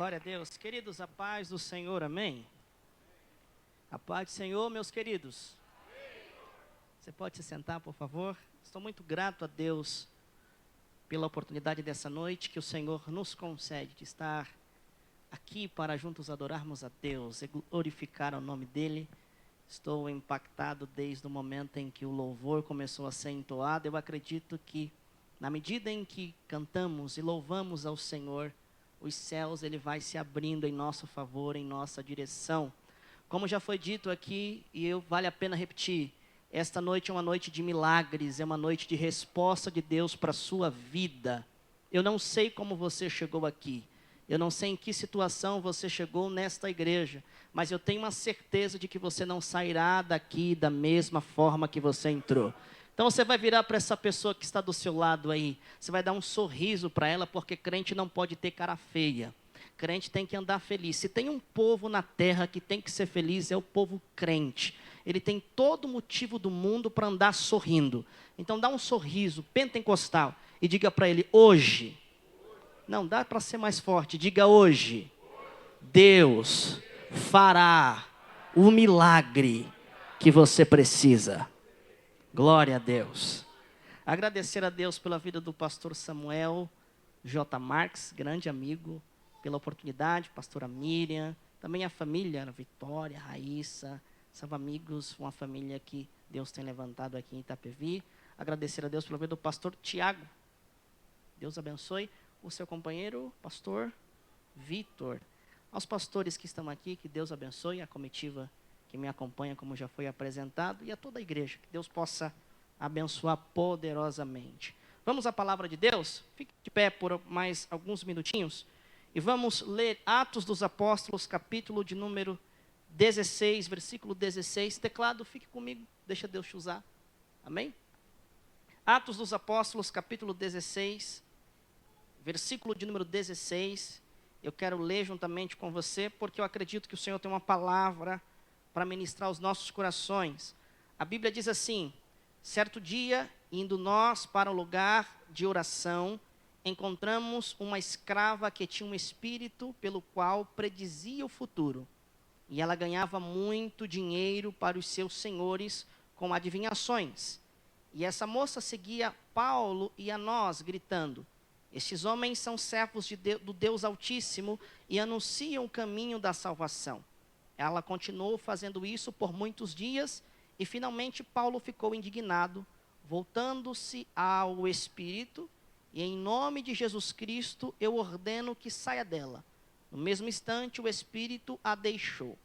Glória a Deus. Queridos, a paz do Senhor, amém? A paz do Senhor, meus queridos. Você pode se sentar, por favor? Estou muito grato a Deus pela oportunidade dessa noite que o Senhor nos concede de estar aqui para juntos adorarmos a Deus e glorificar o nome dEle. Estou impactado desde o momento em que o louvor começou a ser entoado. Eu acredito que, na medida em que cantamos e louvamos ao Senhor, os céus, Ele vai se abrindo em nosso favor, em nossa direção. Como já foi dito aqui, vale a pena repetir, esta noite é uma noite de milagres, é uma noite de resposta de Deus para a sua vida. Eu não sei como você chegou aqui, eu não sei em que situação você chegou nesta igreja, mas eu tenho uma certeza de que você não sairá daqui da mesma forma que você entrou. Então você vai virar para essa pessoa que está do seu lado aí, você vai dar um sorriso para ela, porque crente não pode ter cara feia. Crente tem que andar feliz. Se tem um povo na terra que tem que ser feliz, é o povo crente. Ele tem todo motivo do mundo para andar sorrindo. Então dá um sorriso pentecostal e diga para ele, hoje. Não, dá para ser mais forte, diga hoje. Deus fará o milagre que você precisa. Glória a Deus. Agradecer a Deus pela vida do pastor Samuel J. Marques, grande amigo, pela oportunidade, pastora Miriam, também a família, a Vitória, a Raíssa, são amigos, uma família que Deus tem levantado aqui em Itapevi. Agradecer a Deus pela vida do pastor Tiago. Deus abençoe o seu companheiro, pastor Vitor. Aos pastores que estão aqui, que Deus abençoe a comitiva que me acompanha, como já foi apresentado, e a toda a igreja, que Deus possa abençoar poderosamente. Vamos à palavra de Deus? Fique de pé por mais alguns minutinhos, e vamos ler Atos dos Apóstolos, capítulo de número 16, versículo 16. Teclado, fique comigo, deixa Deus te usar. Amém? Atos dos Apóstolos, capítulo 16, versículo de número 16. Eu quero ler juntamente com você, porque eu acredito que o Senhor tem uma palavra para ministrar os nossos corações. A Bíblia diz assim: certo dia, indo nós para um lugar de oração, encontramos uma escrava que tinha um espírito pelo qual predizia o futuro. E ela ganhava muito dinheiro para os seus senhores com adivinhações. E essa moça seguia Paulo e a nós, gritando: estes homens são servos do Deus Altíssimo e anunciam o caminho da salvação. Ela continuou fazendo isso por muitos dias e finalmente Paulo ficou indignado, voltando-se ao Espírito, e em nome de Jesus Cristo eu ordeno que saia dela. No mesmo instante o Espírito a deixou.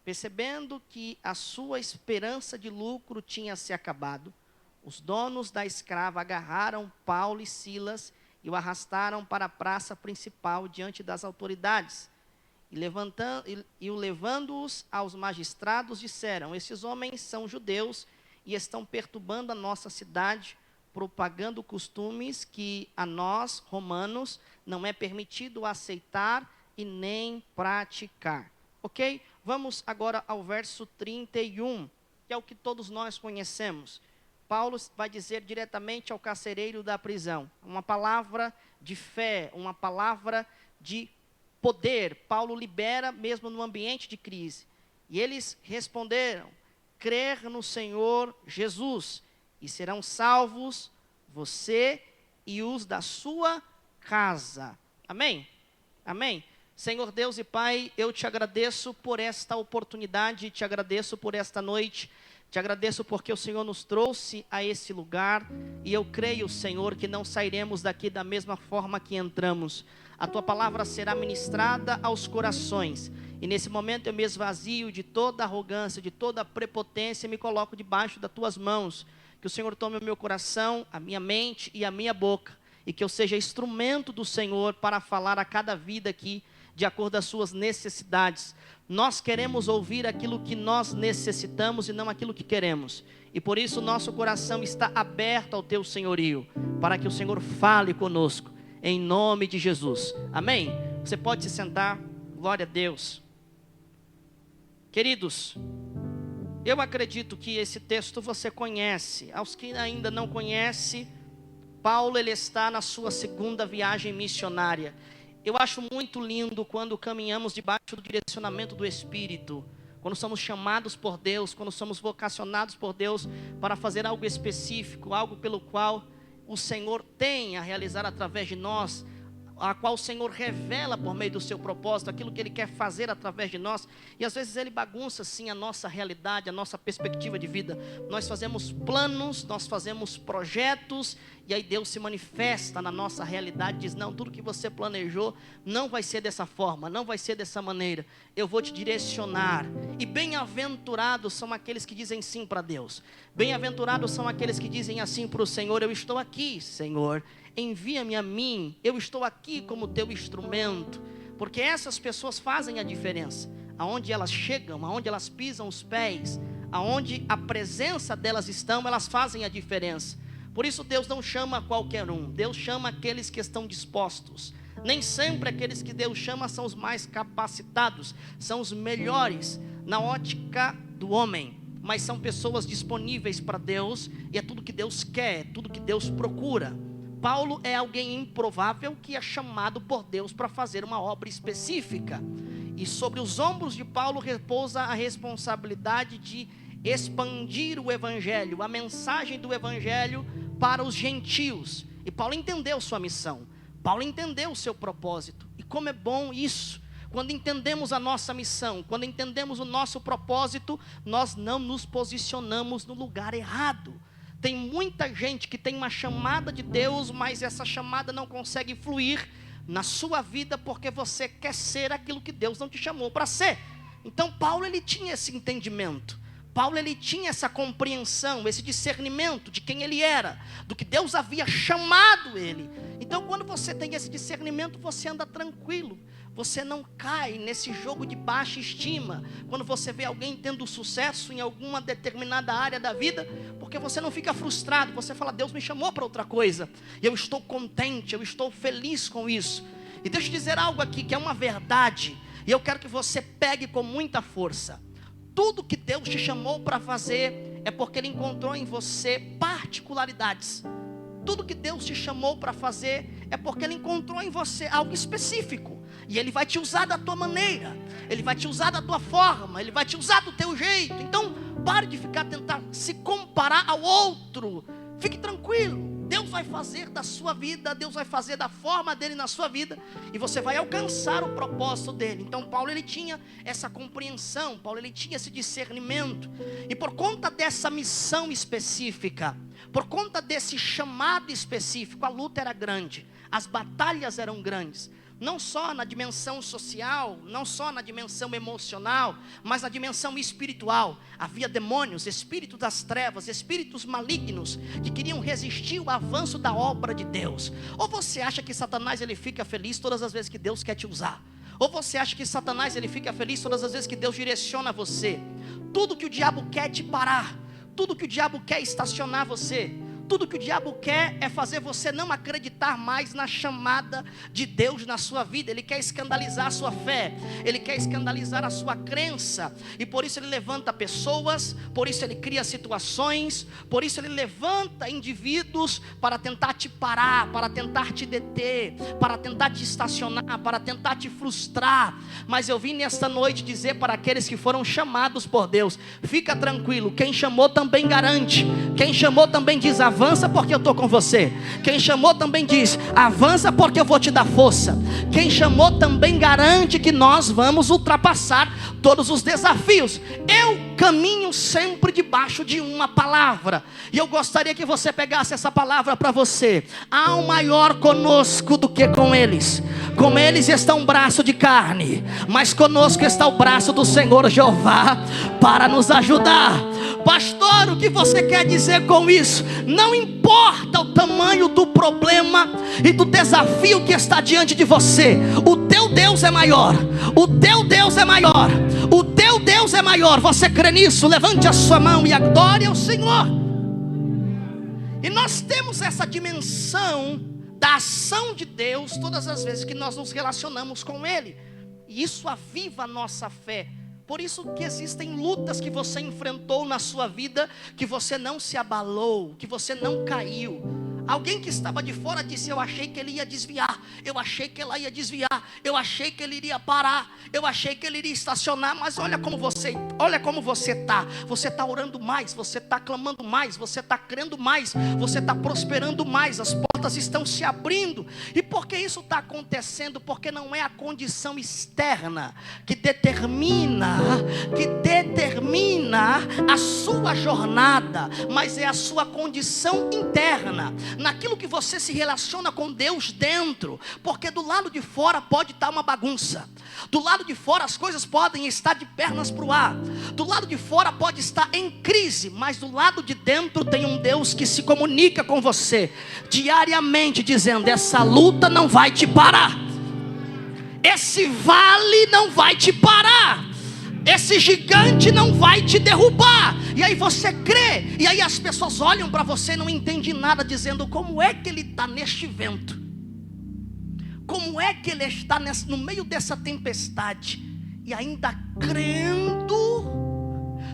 Percebendo que a sua esperança de lucro tinha se acabado, os donos da escrava agarraram Paulo e Silas e o arrastaram para a praça principal diante das autoridades. E levando-os aos magistrados, disseram: esses homens são judeus e estão perturbando a nossa cidade, propagando costumes que a nós, romanos, não é permitido aceitar e nem praticar. Ok? Vamos agora ao verso 31, que é o que todos nós conhecemos. Paulo vai dizer diretamente ao carcereiro da prisão, uma palavra de fé, uma palavra de poder. Paulo libera mesmo no ambiente de crise. E eles responderam: crer no Senhor Jesus, e serão salvos você e os da sua casa. Amém? Amém? Senhor Deus e Pai, eu te agradeço por esta oportunidade, te agradeço por esta noite, te agradeço porque o Senhor nos trouxe a esse lugar, e eu creio, Senhor, que não sairemos daqui da mesma forma que entramos. A Tua palavra será ministrada aos corações, e nesse momento eu me esvazio de toda arrogância, de toda prepotência, e me coloco debaixo das Tuas mãos. Que o Senhor tome o meu coração, a minha mente e a minha boca, e que eu seja instrumento do Senhor para falar a cada vida aqui, de acordo às suas necessidades. Nós queremos ouvir aquilo que nós necessitamos e não aquilo que queremos. E por isso nosso coração está aberto ao Teu senhorio, para que o Senhor fale conosco, em nome de Jesus. Amém? Você pode se sentar. Glória a Deus. Queridos, eu acredito que esse texto você conhece. Aos que ainda não conhecem, Paulo ele está na sua segunda viagem missionária. Eu acho muito lindo quando caminhamos debaixo do direcionamento do Espírito, quando somos chamados por Deus, quando somos vocacionados por Deus para fazer algo específico, algo pelo qual o Senhor tem a realizar através de nós, a qual o Senhor revela por meio do seu propósito, aquilo que Ele quer fazer através de nós, e às vezes Ele bagunça assim a nossa realidade, a nossa perspectiva de vida. Nós fazemos planos, nós fazemos projetos, e aí Deus se manifesta na nossa realidade, diz: não, tudo que você planejou não vai ser dessa forma, não vai ser dessa maneira, eu vou te direcionar. E bem-aventurados são aqueles que dizem sim para Deus, bem-aventurados são aqueles que dizem assim para o Senhor: eu estou aqui, Senhor, envia-me a mim, eu estou aqui como teu instrumento. Porque essas pessoas fazem a diferença, aonde elas chegam, aonde elas pisam os pés, aonde a presença delas estão, elas fazem a diferença. Por isso Deus não chama qualquer um, Deus chama aqueles que estão dispostos. Nem sempre aqueles que Deus chama são os mais capacitados, são os melhores na ótica do homem, mas são pessoas disponíveis para Deus, e é tudo que Deus quer, é tudo que Deus procura. Paulo é alguém improvável que é chamado por Deus para fazer uma obra específica, e sobre os ombros de Paulo repousa a responsabilidade de expandir o Evangelho, a mensagem do Evangelho para os gentios. E Paulo entendeu sua missão, Paulo entendeu o seu propósito. E como é bom isso, quando entendemos a nossa missão, quando entendemos o nosso propósito, nós não nos posicionamos no lugar errado. Tem muita gente que tem uma chamada de Deus, mas essa chamada não consegue fluir na sua vida, porque você quer ser aquilo que Deus não te chamou para ser. Então Paulo, ele tinha esse entendimento, Paulo, ele tinha essa compreensão, esse discernimento de quem ele era, do que Deus havia chamado ele. Então quando você tem esse discernimento, você anda tranquilo, você não cai nesse jogo de baixa estima, quando você vê alguém tendo sucesso em alguma determinada área da vida, porque você não fica frustrado, você fala: Deus me chamou para outra coisa, e eu estou contente, eu estou feliz com isso. E deixa eu dizer algo aqui que é uma verdade, e eu quero que você pegue com muita força. Tudo que Deus te chamou para fazer é porque Ele encontrou em você particularidades. Tudo que Deus te chamou para fazer é porque Ele encontrou em você algo específico. E Ele vai te usar da tua maneira, Ele vai te usar da tua forma, Ele vai te usar do teu jeito. Então pare de tentar se comparar ao outro. Fique tranquilo, Deus vai fazer da sua vida, Deus vai fazer da forma dele na sua vida, e você vai alcançar o propósito dele. Então Paulo, ele tinha essa compreensão, Paulo, ele tinha esse discernimento, e por conta dessa missão específica, por conta desse chamado específico, a luta era grande, as batalhas eram grandes, não só na dimensão social, não só na dimensão emocional, mas na dimensão espiritual. Havia demônios, espíritos das trevas, espíritos malignos, que queriam resistir ao avanço da obra de Deus. Ou você acha que Satanás, ele fica feliz todas as vezes que Deus quer te usar? Ou você acha que Satanás, ele fica feliz todas as vezes que Deus direciona você? Tudo que o diabo quer é te parar, tudo que o diabo quer é estacionar você. Tudo que o diabo quer é fazer você não acreditar mais na chamada de Deus na sua vida. Ele quer escandalizar a sua fé, ele quer escandalizar a sua crença, e por isso ele levanta pessoas, por isso ele cria situações, por isso ele levanta indivíduos para tentar te parar, para tentar te deter, para tentar te estacionar, para tentar te frustrar. Mas eu vim nesta noite dizer para aqueles que foram chamados por Deus: fica tranquilo, quem chamou também garante, quem chamou também diz: avança porque eu estou com você. Quem chamou também diz: avança porque eu vou te dar força. Quem chamou também garante que nós vamos ultrapassar todos os desafios. Eu caminho sempre debaixo de uma palavra, e eu gostaria que você pegasse essa palavra para você. Há um maior conosco do que com eles. Com eles está um braço de carne, mas conosco está o braço do Senhor Jeová para nos ajudar. Pastor, o que você quer dizer com isso? Não importa o tamanho do problema e do desafio que está diante de você, o teu Deus é maior, o teu Deus é maior, o teu Deus é maior. Você crê nisso? Levante a sua mão e adore ao Senhor. E nós temos essa dimensão da ação de Deus todas as vezes que nós nos relacionamos com Ele, e isso aviva a nossa fé. Por isso que existem lutas que você enfrentou na sua vida, que você não se abalou, que você não caiu. Alguém que estava de fora disse: eu achei que ele ia desviar, eu achei que ela ia desviar, eu achei que ele iria parar, eu achei que ele iria estacionar. Mas olha como você está. Você está orando mais, você está clamando mais, você está crendo mais, você está prosperando mais, as portas estão se abrindo. E por que isso está acontecendo? Porque não é a condição externa que determina a sua jornada, mas é a sua condição interna, naquilo que você se relaciona com Deus dentro. Porque do lado de fora pode estar uma bagunça, do lado de fora as coisas podem estar de pernas para o ar, do lado de fora pode estar em crise, mas do lado de dentro tem um Deus que se comunica com você diariamente, dizendo: essa luta não vai te parar, esse vale não vai te parar, esse gigante não vai te derrubar. E aí você crê, e aí as pessoas olham para você e não entendem nada, dizendo: como é que ele está neste vento? Como é que ele está no meio dessa tempestade e ainda crendo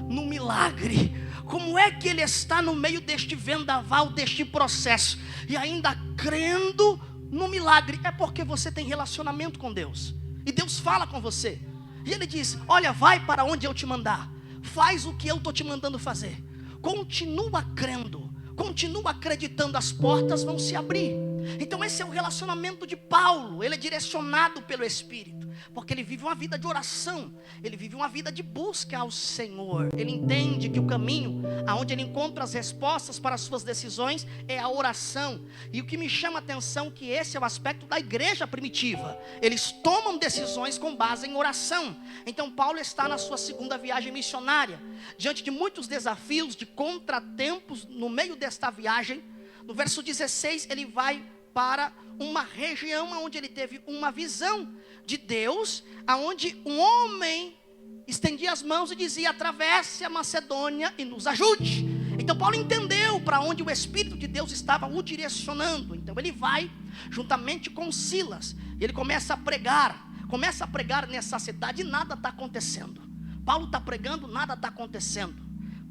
no milagre? Como é que ele está no meio deste vendaval, deste processo, e ainda crendo no milagre? É porque você tem relacionamento com Deus, e Deus fala com você, e Ele diz: olha, vai para onde eu te mandar, faz o que eu estou te mandando fazer, continua crendo, continua acreditando, as portas vão se abrir. Então esse é o relacionamento de Paulo. Ele é direcionado pelo Espírito, porque ele vive uma vida de oração, ele vive uma vida de busca ao Senhor. Ele entende que o caminho aonde ele encontra as respostas para as suas decisões é a oração. E o que me chama a atenção é que esse é o aspecto da igreja primitiva. Eles tomam decisões com base em oração. Então Paulo está na sua segunda viagem missionária, diante de muitos desafios, de contratempos no meio desta viagem. No verso 16 ele vai para uma região onde ele teve uma visão de Deus, aonde um homem estendia as mãos e dizia: atravesse a Macedônia e nos ajude. Então Paulo entendeu para onde o Espírito de Deus estava o direcionando. Então ele vai juntamente com Silas, e ele começa a pregar nessa cidade, e nada está acontecendo. Paulo está pregando, nada está acontecendo.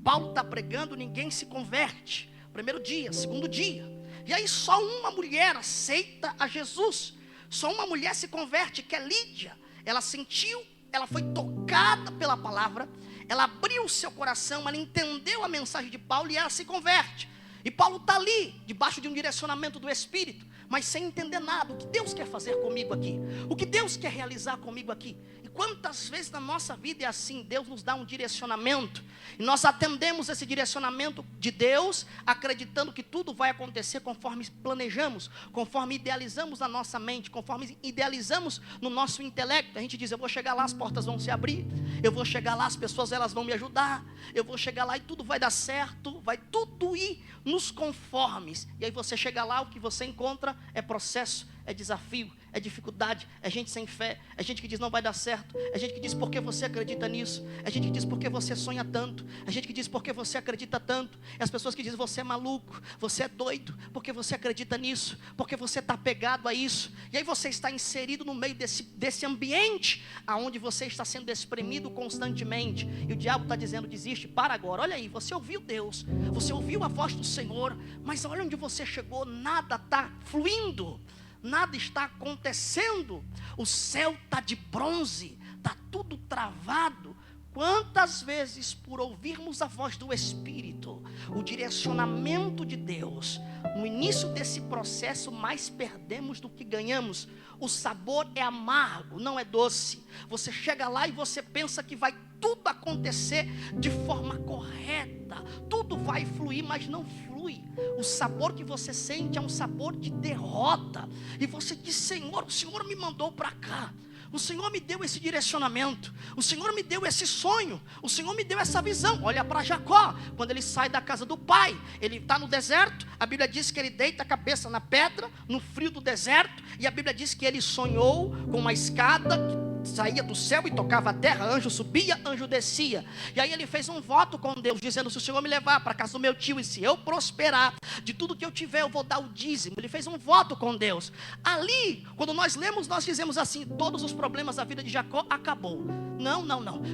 Paulo está pregando, ninguém se converte. Primeiro dia, segundo dia, e aí só uma mulher aceita a Jesus, só uma mulher se converte, que é Lídia. Ela sentiu, ela foi tocada pela palavra, ela abriu o seu coração, ela entendeu a mensagem de Paulo e ela se converte. E Paulo está ali, debaixo de um direcionamento do Espírito, mas sem entender nada. O que Deus quer fazer comigo aqui? O que Deus quer realizar comigo aqui? E quantas vezes na nossa vida é assim? Deus nos dá um direcionamento, e nós atendemos esse direcionamento de Deus, acreditando que tudo vai acontecer conforme planejamos, conforme idealizamos na nossa mente, conforme idealizamos no nosso intelecto. A gente diz: eu vou chegar lá, as portas vão se abrir, eu vou chegar lá, as pessoas elas vão me ajudar, eu vou chegar lá e tudo vai dar certo, vai tudo ir nos conformes. E aí você chega lá, o que você encontra é processo, é desafio, é dificuldade, é gente sem fé, é gente que diz: não vai dar certo, é gente que diz: por que você acredita nisso? É gente que diz: por que você sonha tanto? É gente que diz: por que você acredita tanto? É as pessoas que dizem: você é maluco, você é doido, porque você acredita nisso, porque você está pegado a isso. E aí você está inserido no meio desse ambiente, aonde você está sendo espremido constantemente, e o diabo está dizendo: desiste, para agora. Olha aí, você ouviu Deus, você ouviu a voz do Senhor, mas olha onde você chegou, nada está fluindo, nada está acontecendo. O céu está de bronze, está tudo travado. Quantas vezes, por ouvirmos a voz do Espírito, o direcionamento de Deus, no início desse processo, mais perdemos do que ganhamos. O sabor é amargo, não é doce. Você chega lá e você pensa que vai tudo acontecer de forma correta, tudo vai fluir, mas não flui. O sabor que você sente é um sabor de derrota, e você diz: Senhor, o Senhor me mandou para cá, o Senhor me deu esse direcionamento, o Senhor me deu esse sonho, o Senhor me deu essa visão. Olha para Jacó, quando ele sai da casa do pai, ele está no deserto. A Bíblia diz que ele deita a cabeça na pedra, no frio do deserto, e a Bíblia diz que ele sonhou com uma escada saía do céu e tocava a terra, anjo subia, anjo descia. E aí ele fez um voto com Deus, dizendo: se o Senhor me levar para a casa do meu tio, e se eu prosperar, de tudo que eu tiver eu vou dar o dízimo. Ele fez um voto com Deus. Ali, quando nós lemos, nós dizemos assim: todos os problemas da vida de Jacó acabou. Não.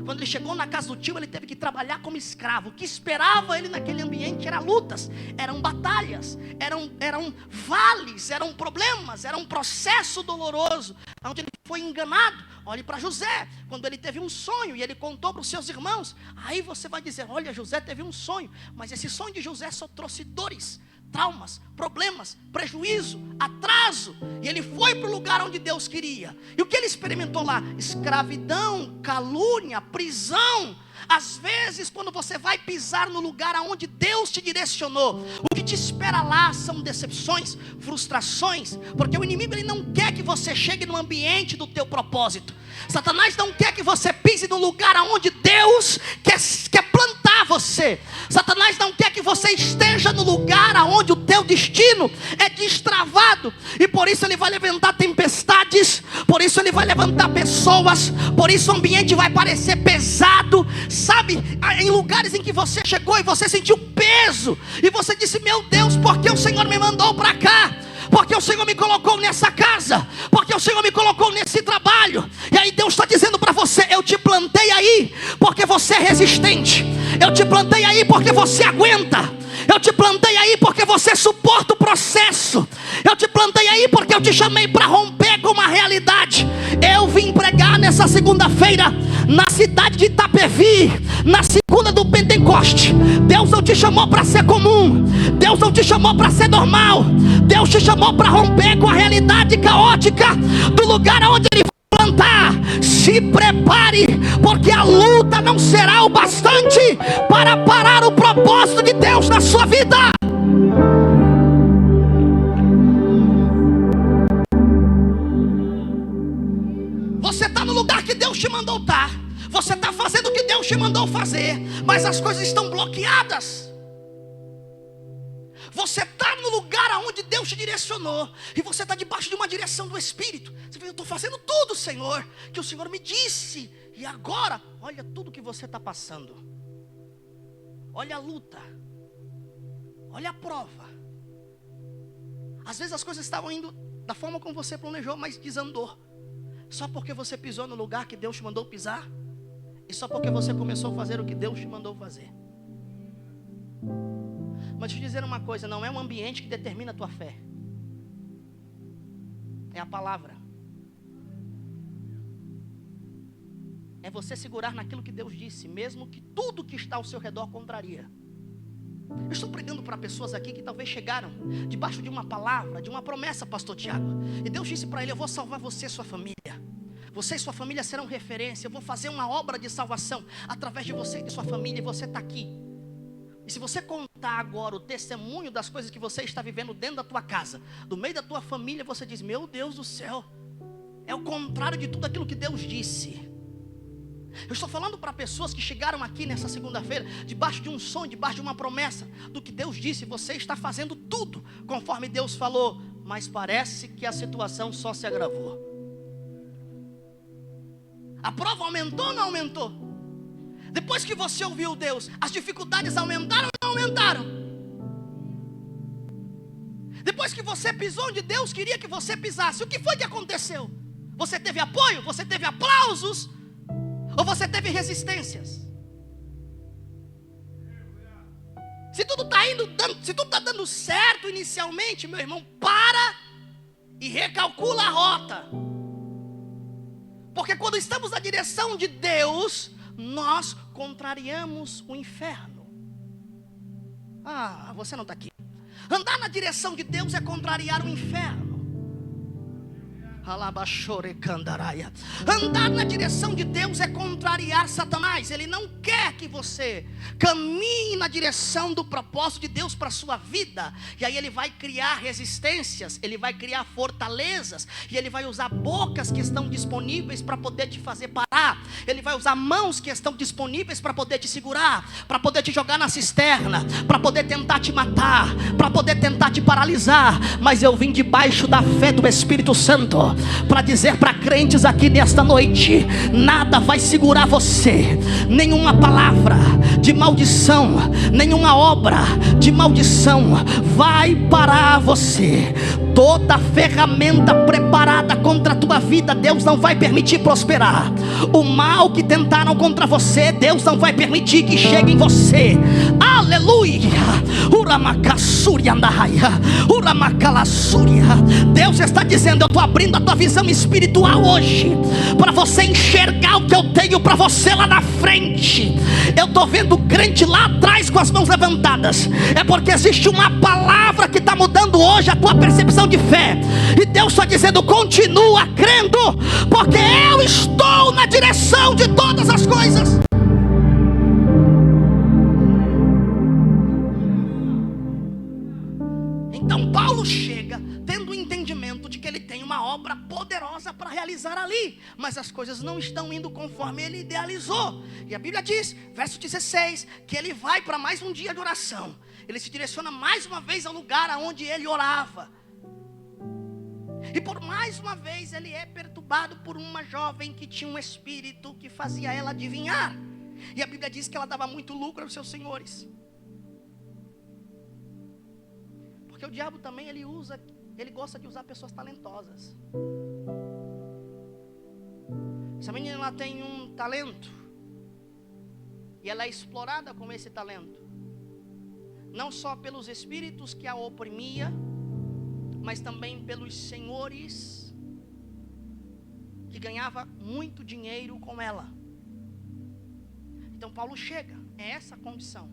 Quando ele chegou na casa do tio, ele teve que trabalhar como escravo. O que esperava ele naquele ambiente eram lutas, eram batalhas, eram vales, eram problemas, era um processo doloroso, onde ele foi enganado. Olhe para José, quando ele teve um sonho e ele contou para os seus irmãos. Aí você vai dizer: olha, José teve um sonho, mas esse sonho de José só trouxe dores, traumas, problemas, prejuízo, atraso. E ele foi para o lugar onde Deus queria. E o que ele experimentou lá? Escravidão, calúnia, prisão. Às vezes, quando você vai pisar no lugar aonde Deus te direcionou, o que te espera lá são decepções, frustrações, porque o inimigo ele não quer que você chegue no ambiente do teu propósito. Satanás não quer que você pise no lugar aonde Deus quer plantar você. Satanás não quer que você esteja no lugar aonde o teu destino é destravado. E por isso ele vai levantar tempestades, por isso ele vai levantar pessoas, por isso o ambiente vai parecer pesado. Sabe, em lugares em que você chegou e você sentiu peso, e você disse: meu Deus, por que o Senhor me mandou para cá? Porque o Senhor me colocou nessa casa, porque o Senhor me colocou nesse trabalho. E aí Deus está dizendo para você: eu te plantei aí porque você é resistente, eu te plantei aí porque você aguenta, eu te plantei aí porque você suporta o processo, eu te plantei aí porque eu te chamei para romper com uma realidade. Eu vim pregar nessa segunda-feira na cidade de Itapevi, na segunda do Pentecoste. Deus não te chamou para ser comum, Deus não te chamou para ser normal, Deus te chamou para romper com a realidade caótica do lugar onde Ele vai plantar. Se prepare, porque a luta não será o bastante para parar o propósito de Deus na sua vida. Você está no lugar que Deus te mandou estar, você está fazendo o que Deus te mandou fazer, mas as coisas estão bloqueadas. Você está no lugar aonde Deus te direcionou, e você está debaixo de uma direção do Espírito. Você fala: eu estou fazendo tudo, Senhor, que o Senhor me disse. E agora, olha tudo que você está passando. Olha a luta, olha a prova. Às vezes as coisas estavam indo da forma como você planejou, mas desandou. Só porque você pisou no lugar que Deus te mandou pisar, e só porque você começou a fazer o que Deus te mandou fazer. Mas deixa eu dizer uma coisa: não é um ambiente que determina a tua fé, é a palavra. É você segurar naquilo que Deus disse, mesmo que tudo que está ao seu redor contraria. Eu estou pregando para pessoas aqui que talvez chegaram debaixo de uma palavra, de uma promessa, pastor Tiago, e Deus disse para ele: eu vou salvar você e sua família. Você e sua família serão referência. Eu vou fazer uma obra de salvação através de você e de sua família. E você está aqui. E se você contar agora o testemunho das coisas que você está vivendo dentro da tua casa, do meio da tua família, você diz: meu Deus do céu, é o contrário de tudo aquilo que Deus disse. Eu estou falando para pessoas que chegaram aqui nessa segunda-feira, debaixo de um sonho, debaixo de uma promessa, do que Deus disse. Você está fazendo tudo conforme Deus falou, mas parece que a situação só se agravou. A prova aumentou ou não aumentou? Depois que você ouviu Deus, as dificuldades aumentaram ou não aumentaram? Depois que você pisou onde Deus queria que você pisasse, o que foi que aconteceu? Você teve apoio? Você teve aplausos? Ou você teve resistências? Se tudo está dando certo inicialmente, meu irmão, para e recalcula a rota. Porque quando estamos na direção de Deus, nós contrariamos o inferno. Ah, você não está aqui. Andar na direção de Deus é contrariar o inferno. Andar na direção de Deus é contrariar Satanás. Ele não quer que você caminhe na direção do propósito de Deus para a sua vida. E aí ele vai criar resistências, ele vai criar fortalezas, e ele vai usar bocas que estão disponíveis para poder te fazer parar. Ele vai usar mãos que estão disponíveis para poder te segurar, para poder te jogar na cisterna, para poder tentar te matar, para poder tentar te paralisar. Mas eu vim debaixo da fé do Espírito Santo para dizer para crentes aqui nesta noite: nada vai segurar você, nenhuma palavra de maldição, nenhuma obra de maldição vai parar você. Toda ferramenta preparada contra a tua vida, Deus não vai permitir prosperar. O mal que tentaram contra você, Deus não vai permitir que chegue em você. Aleluia. Deus está dizendo: eu estou abrindo a tua visão espiritual hoje, para você enxergar o que eu tenho para você lá na frente. Eu estou vendo crente lá atrás com as mãos levantadas. É porque existe uma palavra que está mudando hoje a tua percepção de fé. E Deus está dizendo: continua crendo, porque eu estou na direção de todas as coisas. Então Paulo chega tendo o entendimento de que ele tem uma obra poderosa para realizar ali, mas as coisas não estão indo conforme ele idealizou. E a Bíblia diz, verso 16, que ele vai para mais um dia de oração. Ele se direciona mais uma vez ao lugar onde ele orava. E por mais uma vez ele é perturbado por uma jovem que tinha um espírito que fazia ela adivinhar. E a Bíblia diz que ela dava muito lucro aos seus senhores. Porque o diabo também ele gosta de usar pessoas talentosas. Essa menina, ela tem um talento, e ela é explorada com esse talento, não só pelos espíritos que a oprimia, mas também pelos senhores que ganhava muito dinheiro com ela. Então Paulo chega, é essa a condição.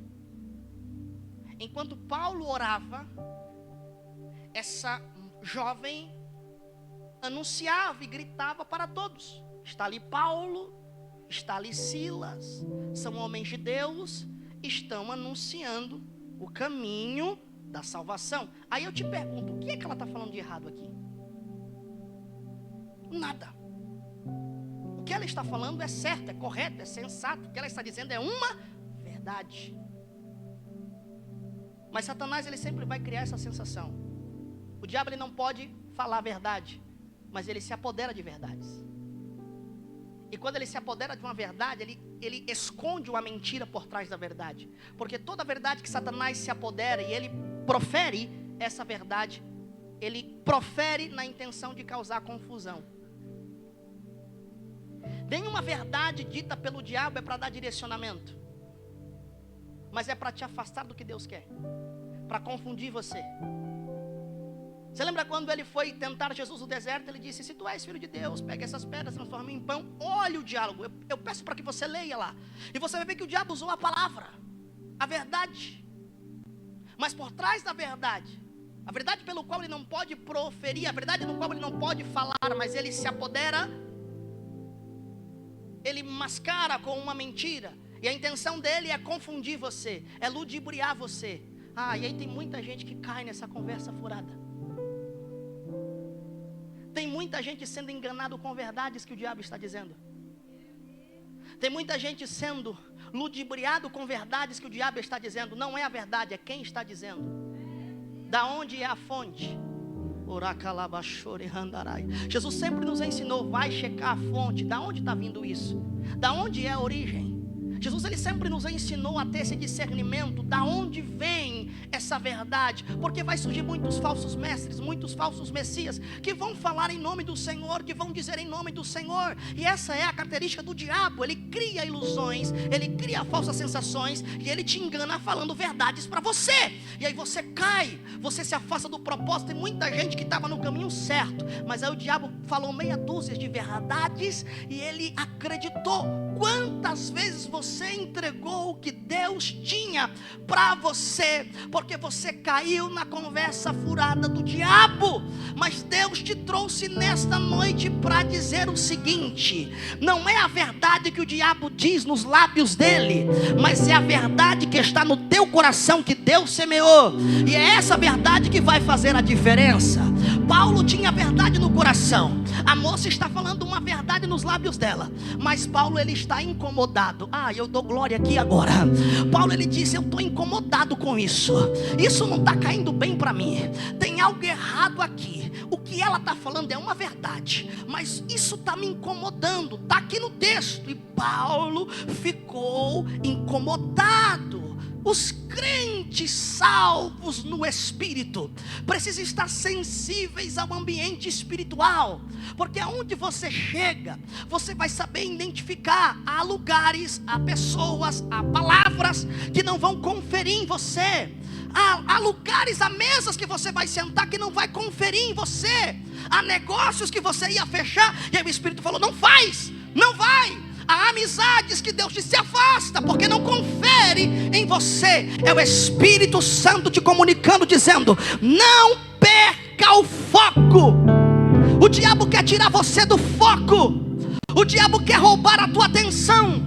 Enquanto Paulo orava, essa jovem anunciava e gritava para todos: está ali Paulo, está ali Silas, são homens de Deus, estão anunciando o caminho da salvação. Aí eu te pergunto, o que é que ela está falando de errado aqui? Nada. O que ela está falando é certo, é correto, é sensato. O que ela está dizendo é uma verdade. Mas Satanás, ele sempre vai criar essa sensação. O diabo, ele não pode falar a verdade, mas ele se apodera de verdades. E quando ele se apodera de uma verdade, ele esconde uma mentira por trás da verdade. Porque toda verdade que Satanás se apodera e ele profere essa verdade, ele profere na intenção de causar confusão. Nenhuma verdade dita pelo diabo é para dar direcionamento, mas é para te afastar do que Deus quer, para confundir você. Você lembra quando ele foi tentar Jesus no deserto? Ele disse: se tu és filho de Deus, pega essas pedras, transforma em pão. Olha o diálogo, eu peço para que você leia lá, e você vai ver que o diabo usou a palavra, a verdade. Mas por trás da verdade, a verdade pelo qual ele não pode proferir, a verdade no qual ele não pode falar, mas ele se apodera, ele mascara com uma mentira. E a intenção dele é confundir você, é ludibriar você. E aí tem muita gente que cai nessa conversa furada. Tem muita gente sendo enganado com verdades que o diabo está dizendo. Tem muita gente sendo ludibriado com verdades que o diabo está dizendo. Não é a verdade, é quem está dizendo. Da onde é a fonte? Jesus sempre nos ensinou: vai checar a fonte. Da onde está vindo isso? Da onde é a origem? Jesus, ele sempre nos ensinou a ter esse discernimento, da onde vem essa verdade, porque vai surgir muitos falsos mestres, muitos falsos messias, que vão falar em nome do Senhor, que vão dizer em nome do Senhor, e essa é a característica do diabo. Ele cria ilusões, ele cria falsas sensações, e ele te engana falando verdades para você, e aí você cai, você se afasta do propósito. Tem muita gente que estava no caminho certo, mas aí o diabo falou meia dúzia de verdades, e ele acreditou. Quantas vezes você entregou o que Deus tinha para você, porque você caiu na conversa furada do diabo? Mas Deus te trouxe nesta noite para dizer o seguinte: não é a verdade que o diabo diz nos lábios dele, mas é a verdade que está no teu coração, que Deus semeou, e é essa verdade que vai fazer a diferença. Paulo tinha a verdade no coração. A moça está falando uma verdade nos lábios dela, mas Paulo, ele está incomodado. Eu dou glória aqui agora. Paulo, ele disse: eu estou incomodado com isso. Isso não está caindo bem para mim. Tem algo errado aqui. O que ela está falando é uma verdade, mas isso está me incomodando. Está aqui no texto. E Paulo ficou incomodado. Os crentes salvos no Espírito precisam estar sensíveis ao ambiente espiritual, porque aonde você chega, você vai saber identificar. Há lugares, há pessoas, há palavras que não vão conferir em você. Há lugares, há mesas que você vai sentar que não vai conferir em você. Há negócios que você ia fechar e aí o Espírito falou: não faz, não vai. Há amizades que Deus se afasta porque não confere em você. É o Espírito Santo te comunicando, dizendo: não perca o foco. O diabo quer tirar você do foco. O diabo quer roubar a tua atenção.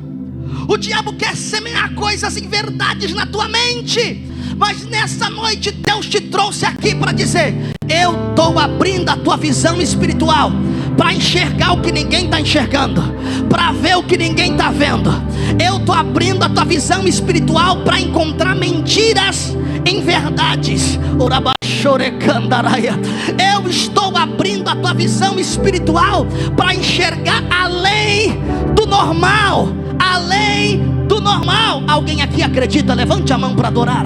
O diabo quer semear coisas em verdades na tua mente. Mas nessa noite Deus te trouxe aqui para dizer: eu estou abrindo a tua visão espiritual para enxergar o que ninguém está enxergando, para ver o que ninguém está vendo. Eu estou abrindo a tua visão espiritual para encontrar mentiras em verdades. Eu estou abrindo a tua visão espiritual para enxergar além do normal. Além do normal. Alguém aqui acredita? Levante a mão para adorar.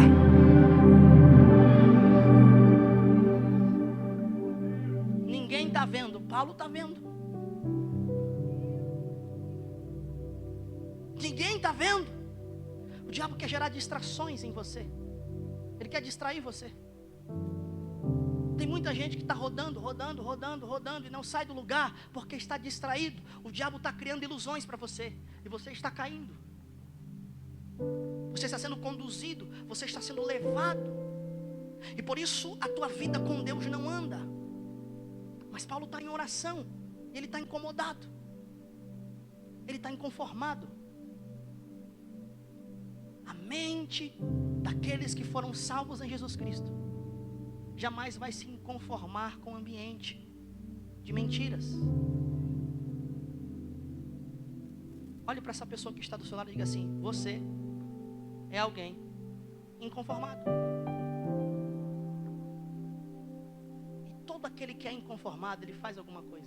Ninguém está vendo, Paulo está vendo. Ninguém está vendo. O diabo quer gerar distrações em você. Ele quer distrair você. Tem muita gente que está rodando e não sai do lugar porque está distraído. O diabo está criando ilusões para você e você está caindo. Você está sendo conduzido, você está sendo levado, e por isso a tua vida com Deus não anda. Mas Paulo está em oração, ele está incomodado, ele está inconformado. A mente daqueles que foram salvos em Jesus Cristo jamais vai se conformar com o ambiente de mentiras. Olhe para essa pessoa que está do seu lado e diga assim: você é alguém inconformado. E todo aquele que é inconformado, ele faz alguma coisa.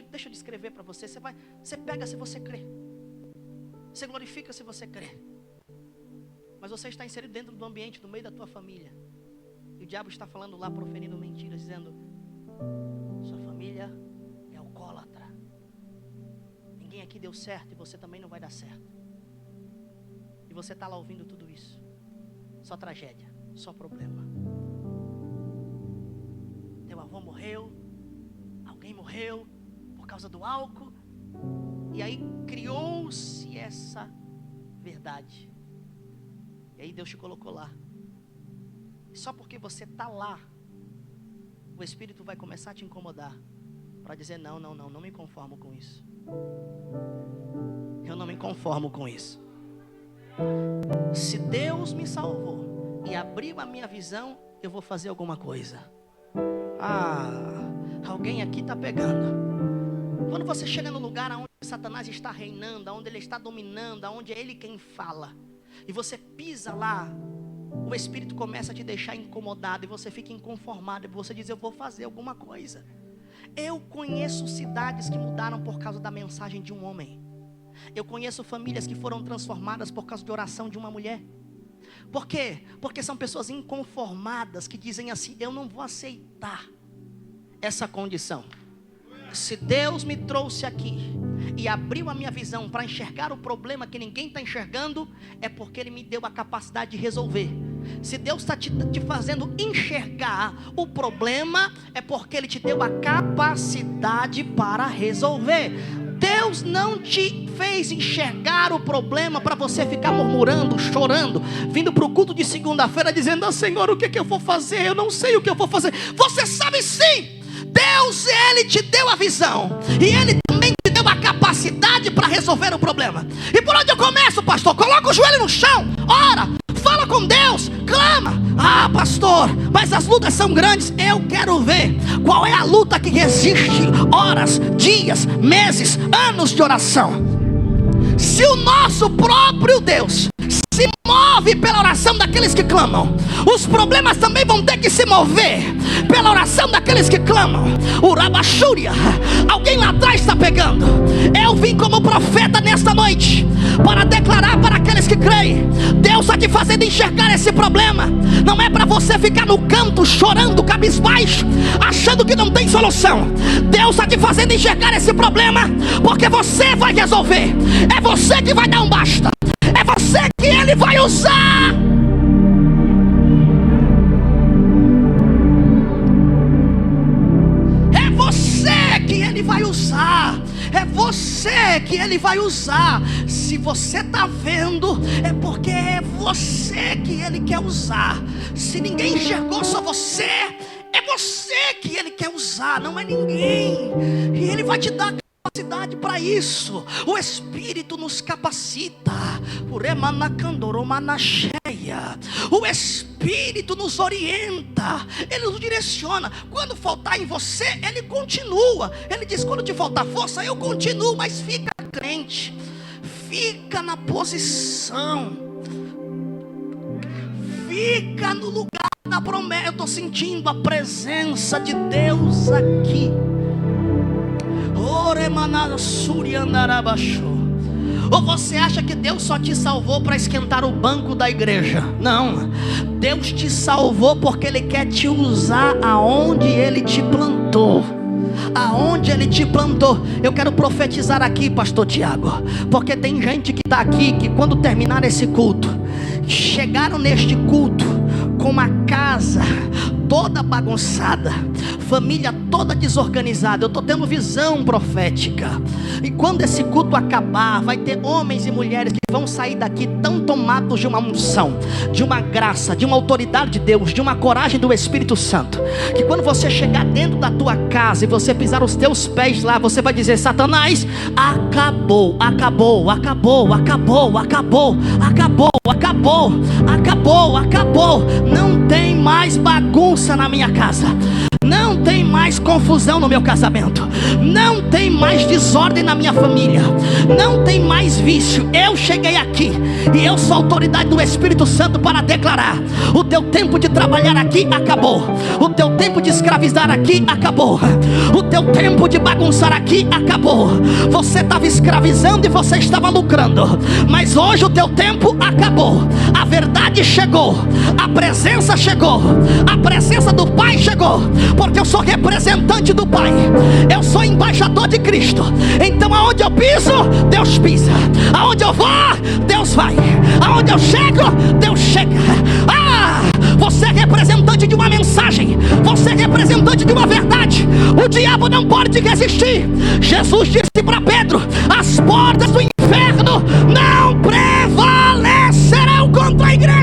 Deixa eu descrever para você. Você pega se você crê. Você glorifica se você crê. Mas você está inserido dentro do ambiente, no meio da tua família. E o diabo está falando lá, proferindo mentiras, dizendo: sua família é alcoólatra. Ninguém aqui deu certo e você também não vai dar certo. E você está lá ouvindo tudo isso. Só tragédia, só problema. Teu avô morreu, alguém morreu por causa do álcool. E aí criou-se essa verdade. E aí Deus te colocou lá. E só porque você está lá, o Espírito vai começar a te incomodar, para dizer: não me conformo com isso. Eu não me conformo com isso. Se Deus me salvou e abriu a minha visão, eu vou fazer alguma coisa. Alguém aqui está pegando. Quando você chega no lugar onde Satanás está reinando, onde ele está dominando, onde é ele quem fala, e você pisa lá, o Espírito começa a te deixar incomodado, e você fica inconformado, e você diz: eu vou fazer alguma coisa. Eu conheço cidades que mudaram por causa da mensagem de um homem. Eu conheço famílias que foram transformadas por causa de oração de uma mulher. Por quê? Porque são pessoas inconformadas que dizem assim: eu não vou aceitar essa condição. Se Deus me trouxe aqui e abriu a minha visão para enxergar o problema que ninguém está enxergando, é porque Ele me deu a capacidade de resolver. Se Deus está te fazendo enxergar o problema, é porque Ele te deu a capacidade para resolver. Deus não te fez enxergar o problema para você ficar murmurando, chorando, vindo para o culto de segunda-feira dizendo: Senhor, o que eu vou fazer? Eu não sei o que eu vou fazer. Você sabe sim. Deus, Ele te deu a visão, e Ele também te deu a capacidade para resolver o problema. E por onde eu começo, pastor? Coloca o joelho no chão, ora, fala com com Deus, clama. Ah, pastor, mas as lutas são grandes. Eu quero ver qual é a luta que exige horas, dias, meses, anos de oração. Se o nosso próprio Deus se move pela oração daqueles que clamam, os problemas também vão ter que se mover pela oração daqueles que clamam. O Rabachúria, alguém lá atrás está pegando. Eu vim como profeta nesta noite para declarar para aqueles que creem: Deus está te fazendo enxergar esse problema. Não é para você ficar no canto chorando, cabisbaixo, achando que não tem solução. Deus está te fazendo enxergar esse problema, porque você vai resolver. É você que vai dar um basta. É você que Ele vai usar. É você que Ele vai usar. É você que Ele vai usar. Se você está vendo, é porque é você que Ele quer usar. Se ninguém enxergou, só você. É você que Ele quer usar, não é ninguém. E Ele vai te dar capacidade para isso. O Espírito nos capacita. O Espírito nos orienta. Ele nos direciona. Quando faltar em você, Ele continua. Ele diz: quando te faltar força, eu continuo. Mas fica crente, fica na posição, fica no lugar da promessa. Eu estou sentindo a presença de Deus aqui. Ou você acha que Deus só te salvou para esquentar o banco da igreja? Não, Deus te salvou porque Ele quer te usar aonde Ele te plantou. Aonde Ele te plantou. Eu quero profetizar aqui, pastor Tiago, porque tem gente que está aqui, que quando terminar esse culto, chegaram neste culto com uma casa toda bagunçada, família toda desorganizada. Eu estou tendo visão profética. E quando esse culto acabar, vai ter homens e mulheres que vão sair daqui tão tomados de uma unção, de uma graça, de uma autoridade de Deus, de uma coragem do Espírito Santo, que quando você chegar dentro da tua casa e você pisar os teus pés lá, você vai dizer: Satanás, acabou, acabou, acabou, acabou, acabou, acabou, acabou, acabou, acabou. Não tem mais bagunça na minha casa. Não tem mais confusão no meu casamento. Não tem mais desordem na minha família. Não tem mais vício. Eu cheguei aqui e eu sou a autoridade do Espírito Santo para declarar: o teu tempo de trabalhar aqui acabou. O teu tempo de escravizar aqui acabou. O teu tempo de bagunçar aqui acabou. Você estava escravizando e você estava lucrando, mas hoje o teu tempo acabou. A verdade chegou. A presença chegou. A presença do Pai chegou. Porque eu sou representante do Pai. Eu sou embaixador de Cristo. Então aonde eu piso, Deus pisa. Aonde eu vou, Deus vai. Aonde eu chego, Deus chega. Você é representante de uma mensagem. Você é representante de uma verdade. O diabo não pode te resistir. Jesus disse para Pedro: as portas do inferno não prevalecerão contra a igreja.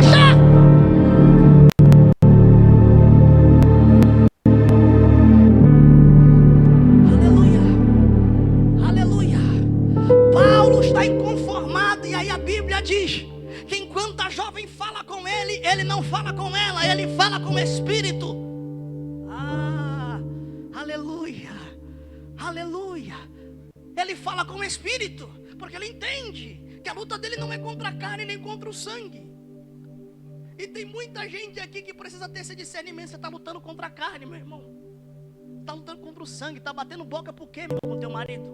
Diz que enquanto a jovem fala com ele, ele não fala com ela, ele fala com o Espírito. Aleluia, aleluia. Ele fala com o Espírito, porque ele entende que a luta dele não é contra a carne nem contra o sangue. E tem muita gente aqui que precisa ter esse discernimento. Você está lutando contra a carne, meu irmão. Está lutando contra o sangue. Está batendo boca por quê, meu, com teu marido?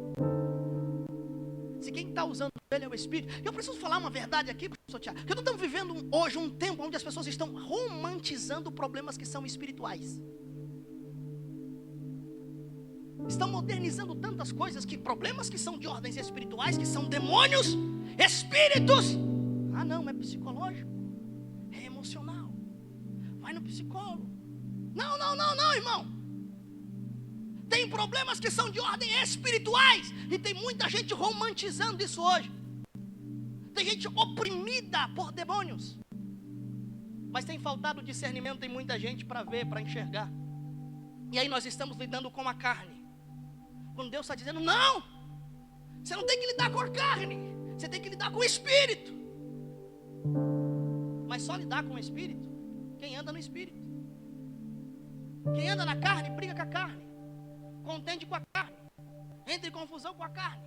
Se quem está usando ele é o Espírito. Eu preciso falar uma verdade aqui, professor Tiago, que nós estamos vivendo hoje um tempo onde as pessoas estão romantizando problemas que são espirituais. Estão modernizando tantas coisas, que problemas que são de ordens espirituais, que são demônios, espíritos. Não, é psicológico, é emocional. Vai no psicólogo. Não, irmão. Tem problemas que são de ordem espirituais. E tem muita gente romantizando isso hoje. Tem gente oprimida por demônios. Mas tem faltado discernimento em muita gente para ver, para enxergar. E aí nós estamos lidando com a carne. Quando Deus está dizendo: não, você não tem que lidar com a carne, você tem que lidar com o Espírito. Mas só lidar com o espírito quem anda no espírito. Quem anda na carne, briga com a carne, contende com a carne, entra em confusão com a carne.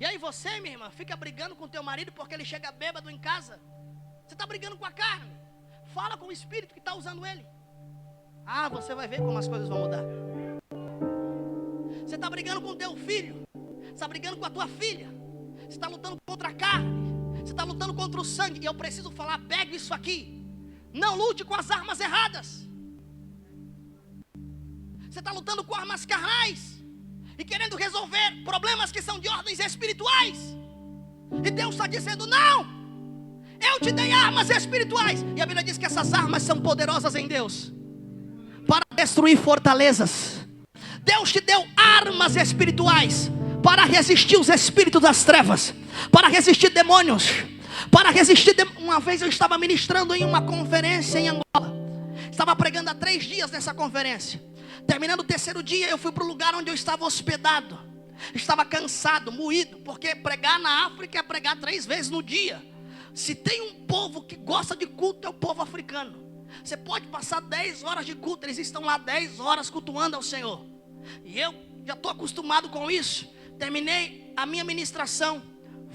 E aí você, minha irmã, fica brigando com teu marido porque ele chega bêbado em casa. Você está brigando com a carne. Fala com o espírito que está usando ele. Ah, você vai ver como as coisas vão mudar. Você está brigando com o teu filho, você está brigando com a tua filha, você está lutando contra a carne, você está lutando contra o sangue. E eu preciso falar, pegue isso aqui. Não lute com as armas erradas. Você está lutando com armas carnais e querendo resolver problemas que são de ordens espirituais. E Deus está dizendo, não, eu te dei armas espirituais. E a Bíblia diz que essas armas são poderosas em Deus para destruir fortalezas. Deus te deu armas espirituais para resistir os espíritos das trevas, para resistir demônios, para resistir. Uma vez eu estava ministrando em uma conferência em Angola. Estava pregando há 3 dias nessa conferência. Terminando o 3º dia, eu fui para o lugar onde eu estava hospedado. Estava cansado, moído, porque pregar na África é pregar 3 vezes no dia. Se tem um povo que gosta de culto, é o povo africano. Você pode passar 10 horas de culto, eles estão lá 10 horas cultuando ao Senhor. E eu já estou acostumado com isso. Terminei a minha ministração,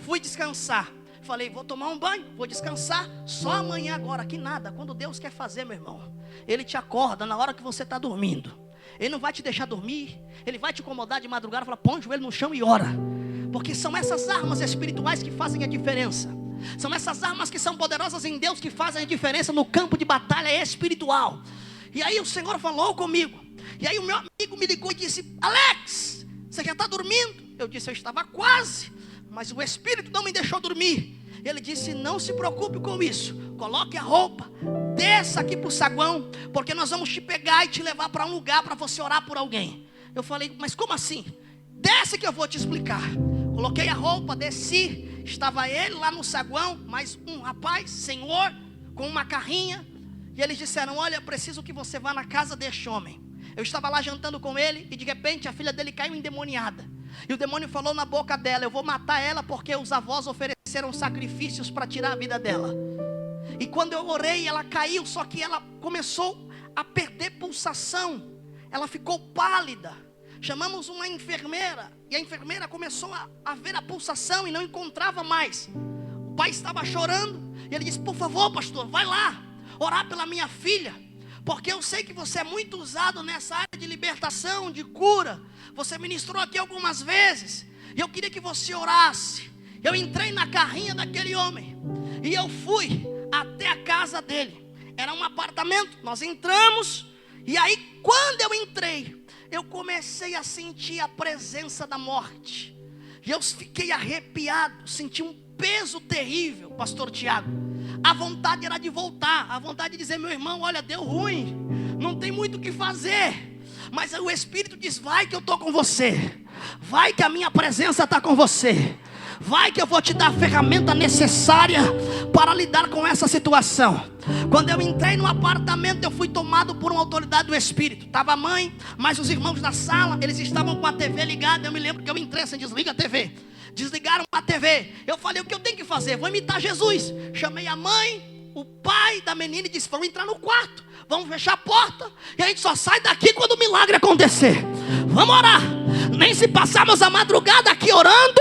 fui descansar. Falei, vou tomar um banho, vou descansar. Só amanhã agora, que nada. Quando Deus quer fazer, meu irmão, Ele te acorda na hora que você está dormindo. Ele não vai te deixar dormir. Ele vai te incomodar de madrugada. Fala, põe o joelho no chão e ora. Porque são essas armas espirituais que fazem a diferença. São essas armas que são poderosas em Deus que fazem a diferença no campo de batalha espiritual. E aí o Senhor falou comigo. E aí o meu amigo me ligou e disse, Alex, você já está dormindo? Eu disse, eu estava quase, mas o Espírito não me deixou dormir. Ele disse, não se preocupe com isso. Coloque a roupa, desça aqui para o saguão, porque nós vamos te pegar e te levar para um lugar para você orar por alguém. Eu falei, mas como assim? Desce que eu vou te explicar. Coloquei a roupa, desci. Estava ele lá no saguão, mais um rapaz, senhor, com uma carrinha. E eles disseram, olha, eu preciso que você vá na casa deste homem. Eu estava lá jantando com ele e de repente a filha dele caiu endemoniada. E o demônio falou na boca dela, eu vou matar ela porque os avós ofereceram sacrifícios para tirar a vida dela. E quando eu orei, ela caiu, só que ela começou a perder pulsação. Ela ficou pálida. Chamamos uma enfermeira e a enfermeira começou a ver a pulsação e não encontrava mais. O pai estava chorando e ele disse, por favor pastor, vai lá orar pela minha filha, porque eu sei que você é muito usado nessa área de libertação, de cura. Você ministrou aqui algumas vezes e eu queria que você orasse. Eu entrei na carrinha daquele homem e eu fui até a casa dele. Era um apartamento, nós entramos. E aí quando eu entrei, eu comecei a sentir a presença da morte. E eu fiquei arrepiado, senti um peso terrível, pastor Tiago. A vontade era de voltar, a vontade de dizer, meu irmão, olha, deu ruim, não tem muito o que fazer. Mas o Espírito diz, vai que eu estou com você. Vai que a minha presença está com você. Vai que eu vou te dar a ferramenta necessária para lidar com essa situação. Quando eu entrei no apartamento, eu fui tomado por uma autoridade do Espírito. Estava a mãe, mas os irmãos da sala, eles estavam com a TV ligada. Eu me lembro que eu entrei assim, desliga a TV. Desligaram a TV. Eu falei, o que eu tenho que fazer? Vou imitar Jesus. Chamei a mãe, o pai da menina e disse, vamos entrar no quarto, vamos fechar a porta e a gente só sai daqui quando o milagre acontecer. Vamos orar. Nem se passarmos a madrugada aqui orando,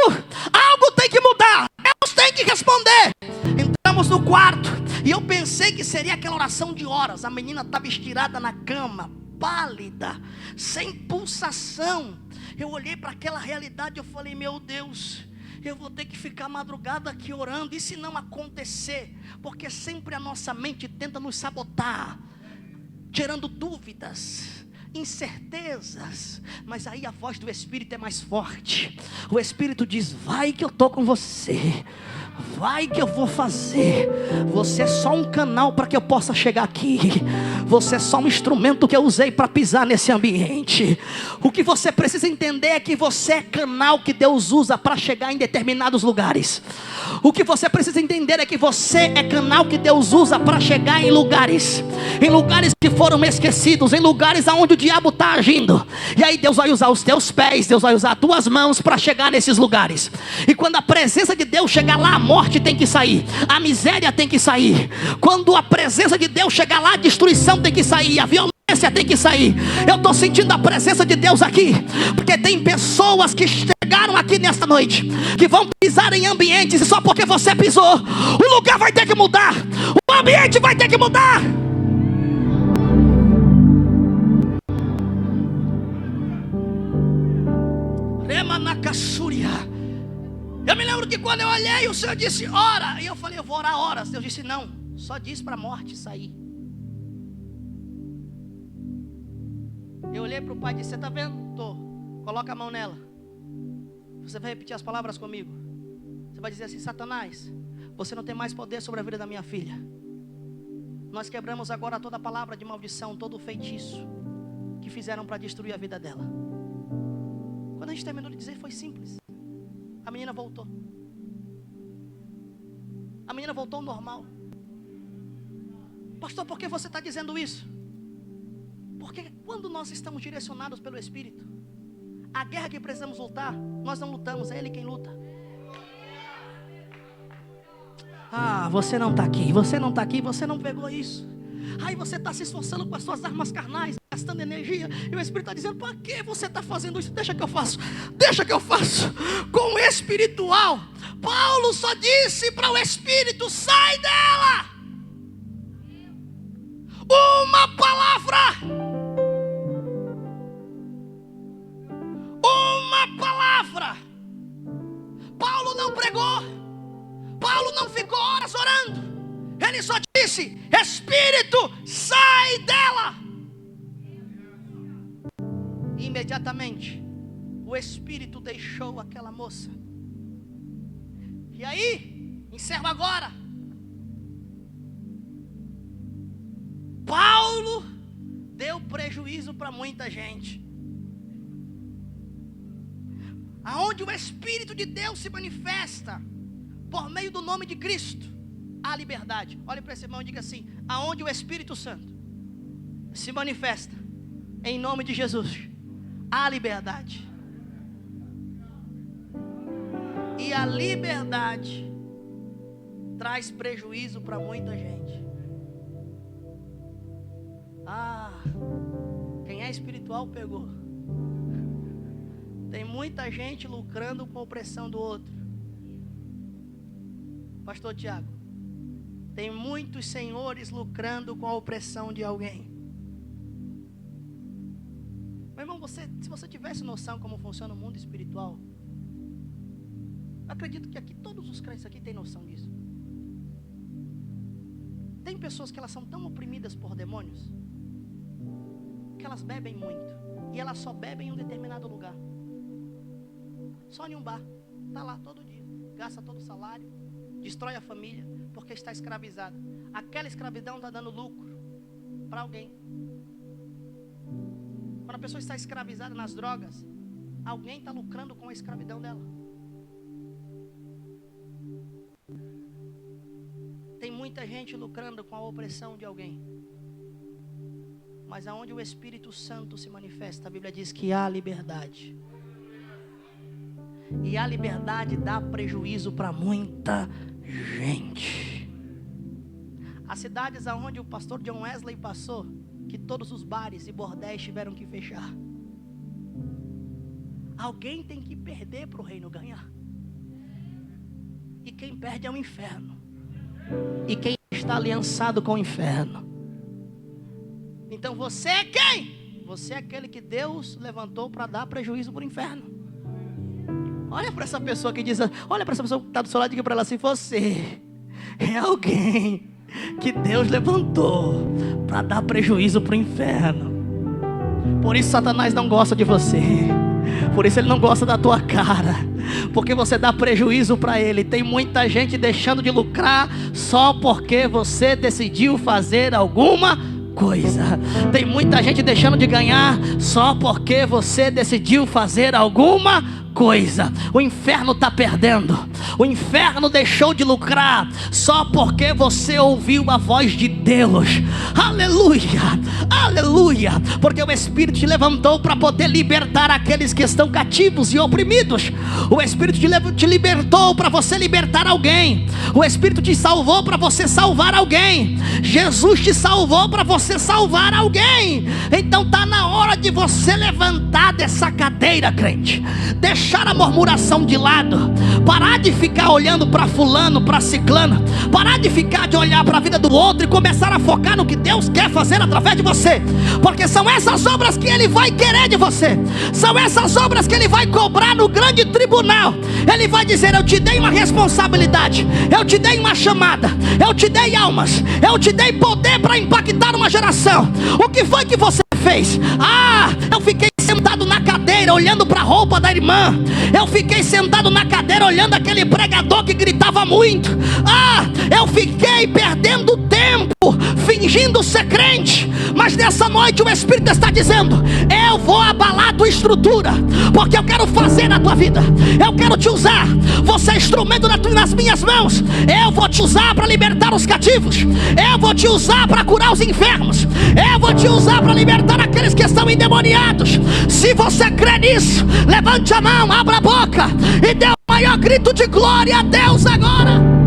algo tem que mudar. Deus tem que responder. Entramos no quarto e eu pensei que seria aquela oração de horas. A menina estava estirada na cama, pálida, sem pulsação. Eu olhei para aquela realidade e eu falei, meu Deus, eu vou ter que ficar madrugada aqui orando. E se não acontecer? Porque sempre a nossa mente tenta nos sabotar, gerando dúvidas, incertezas. Mas aí a voz do Espírito é mais forte. O Espírito diz, vai que eu estou com você. Vai que eu vou fazer. Você é só um canal para que eu possa chegar aqui. Você é só um instrumento que eu usei para pisar nesse ambiente. O que você precisa entender é que você é canal que Deus usa para chegar em determinados lugares. O que você precisa entender é que você é canal que Deus usa para chegar em lugares foram esquecidos em lugares aonde o diabo está agindo. E aí Deus vai usar os teus pés, Deus vai usar as tuas mãos para chegar nesses lugares. E quando a presença de Deus chegar lá, a morte tem que sair, a miséria tem que sair. Quando a presença de Deus chegar lá, a destruição tem que sair, a violência tem que sair. Eu estou sentindo a presença de Deus aqui, porque tem pessoas que chegaram aqui nesta noite, que vão pisar em ambientes, e só porque você pisou, o lugar vai ter que mudar, o ambiente vai ter que mudar. Eu me lembro que quando eu olhei, o Senhor disse, ora. E eu falei, eu vou orar horas. Deus disse, não, só diz para a morte sair. Eu olhei para o pai e disse, você está vendo? Estou. Coloca a mão nela. Você vai repetir as palavras comigo. Você vai dizer assim, Satanás, você não tem mais poder sobre a vida da minha filha. Nós quebramos agora toda palavra de maldição, todo o feitiço que fizeram para destruir a vida dela. Quando a gente terminou de dizer, foi simples. A menina voltou. A menina voltou ao normal. Pastor, por que você está dizendo isso? Porque quando nós estamos direcionados pelo Espírito, a guerra que precisamos lutar, nós não lutamos, é Ele quem luta. Ah, você não está aqui, você não está aqui, você não pegou isso. Aí você está se esforçando com as suas armas carnais, gastando energia, e o Espírito está dizendo, para que você está fazendo isso? Deixa que eu faço, deixa que eu faço. Com o espiritual, Paulo só disse para o Espírito, sai dela. Uma palavra. Uma palavra. Paulo não pregou, Paulo não ficou horas orando. Ele só disse, Espírito, sai dela. E imediatamente o Espírito deixou aquela moça. E aí, encerro agora. Paulo deu prejuízo para muita gente. Aonde o Espírito de Deus se manifesta por meio do nome de Cristo, há liberdade. Olhe para esse irmão e diga assim, aonde o Espírito Santo se manifesta em nome de Jesus, há liberdade. E a liberdade traz prejuízo para muita gente. Ah, quem é espiritual pegou. Tem muita gente lucrando com a opressão do outro. Pastor Tiago, tem muitos senhores lucrando com a opressão de alguém. Meu irmão, se você tivesse noção como funciona o mundo espiritual, acredito que aqui todos os crentes aqui têm noção disso. Tem pessoas que elas são tão oprimidas por demônios que elas bebem muito, e elas só bebem em um determinado lugar, só em um bar, está lá todo dia, gasta todo o salário, destrói a família, porque está escravizado. Aquela escravidão está dando lucro para alguém. Quando a pessoa está escravizada nas drogas, alguém está lucrando com a escravidão dela. Tem muita gente lucrando com a opressão de alguém. Mas aonde o Espírito Santo se manifesta, a Bíblia diz que há liberdade. E a liberdade dá prejuízo para muita gente. As cidades aonde o pastor John Wesley passou, que todos os bares e bordéis tiveram que fechar. Alguém tem que perder para o reino ganhar. E quem perde é o inferno. E quem está aliançado com o inferno. Então você é quem? Você é aquele que Deus levantou para dar prejuízo para o inferno. Olha para essa pessoa que diz, olha para essa pessoa que está do seu lado e diga para ela assim, você é alguém que Deus levantou para dar prejuízo para o inferno. Por isso Satanás não gosta de você. Por isso ele não gosta da tua cara, porque você dá prejuízo para ele. Tem muita gente deixando de lucrar só porque você decidiu fazer alguma coisa. Tem muita gente deixando de ganhar só porque você decidiu fazer alguma coisa: o inferno está perdendo. O inferno deixou de lucrar só porque você ouviu a voz de Deus. Aleluia, aleluia. Porque o Espírito te levantou para poder libertar aqueles que estão cativos e oprimidos. O Espírito te libertou para você libertar alguém. O Espírito te salvou para você salvar alguém. Jesus te salvou para você salvar alguém. Então está na hora de você levantar dessa cadeira, crente. Deixar a murmuração de lado. Parar de ficar olhando para fulano, para ciclano. Parar de ficar de olhar para a vida do outro e começar a focar no que Deus quer fazer através de você. Porque são essas obras que Ele vai querer de você. São essas obras que Ele vai cobrar no grande tribunal. Ele vai dizer: eu te dei uma responsabilidade, eu te dei uma chamada, eu te dei almas, eu te dei poder para impactar uma geração. O que foi que você fez? Eu fiquei sentado na cadeira olhando para a roupa da irmã. Eu fiquei sentado na cadeira olhando aquele pregador que gritava muito. Eu fiquei perdendo tempo fingindo ser crente. Mas nessa noite o Espírito está dizendo: eu vou abalar a tua estrutura, porque eu quero fazer na tua vida. Eu quero te usar. Você é instrumento nas minhas mãos. Eu vou te usar para libertar os cativos. Eu vou te usar para curar os enfermos. Eu vou te usar para libertar aqueles que estão endemoniados. Se você crê nisso, levante a mão, abra a boca e dê o maior grito de glória a Deus agora.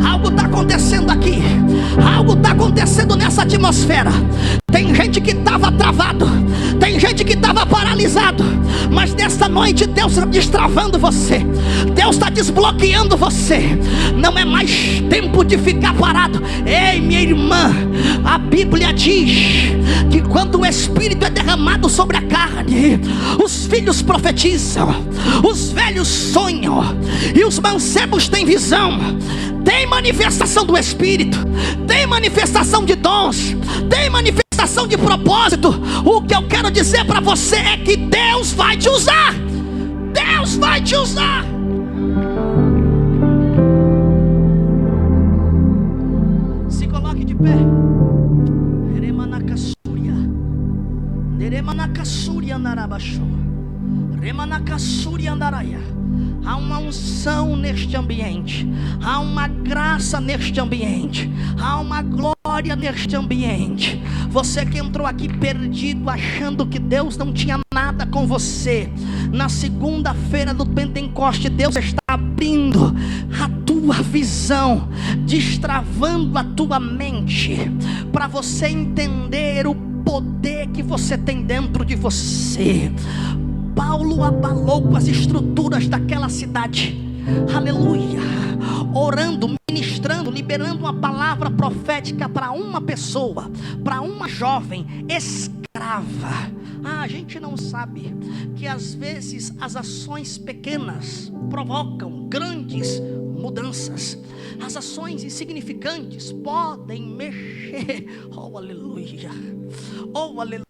Algo está acontecendo aqui. Algo está acontecendo nessa atmosfera. Tem gente que estava travado, tem gente que estava paralisado, mas nessa noite Deus está destravando você. Deus está desbloqueando você. Não é mais tempo de ficar parado. Ei, minha irmã, a Bíblia diz que quando o Espírito é derramado sobre a carne, os filhos profetizam, os velhos sonham e os mancebos têm visão. Tem manifestação do Espírito, tem manifestação de dons, tem manifestação de propósito. O que eu quero dizer para você é que Deus vai te usar. Deus vai te usar. Se coloque de pé. Há uma unção neste ambiente, há uma graça neste ambiente, há uma glória neste ambiente. Você que entrou aqui perdido, achando que Deus não tinha nada com você, na segunda-feira do Pentecoste, Deus está abrindo a tua visão, destravando a tua mente, para você entender o poder que você tem dentro de você. Paulo abalou com as estruturas daquela cidade, aleluia, orando, ministrando, liberando uma palavra profética para uma pessoa, para uma jovem escrava. A gente não sabe que às vezes as ações pequenas provocam grandes mudanças. As ações insignificantes podem mexer, oh aleluia, oh aleluia,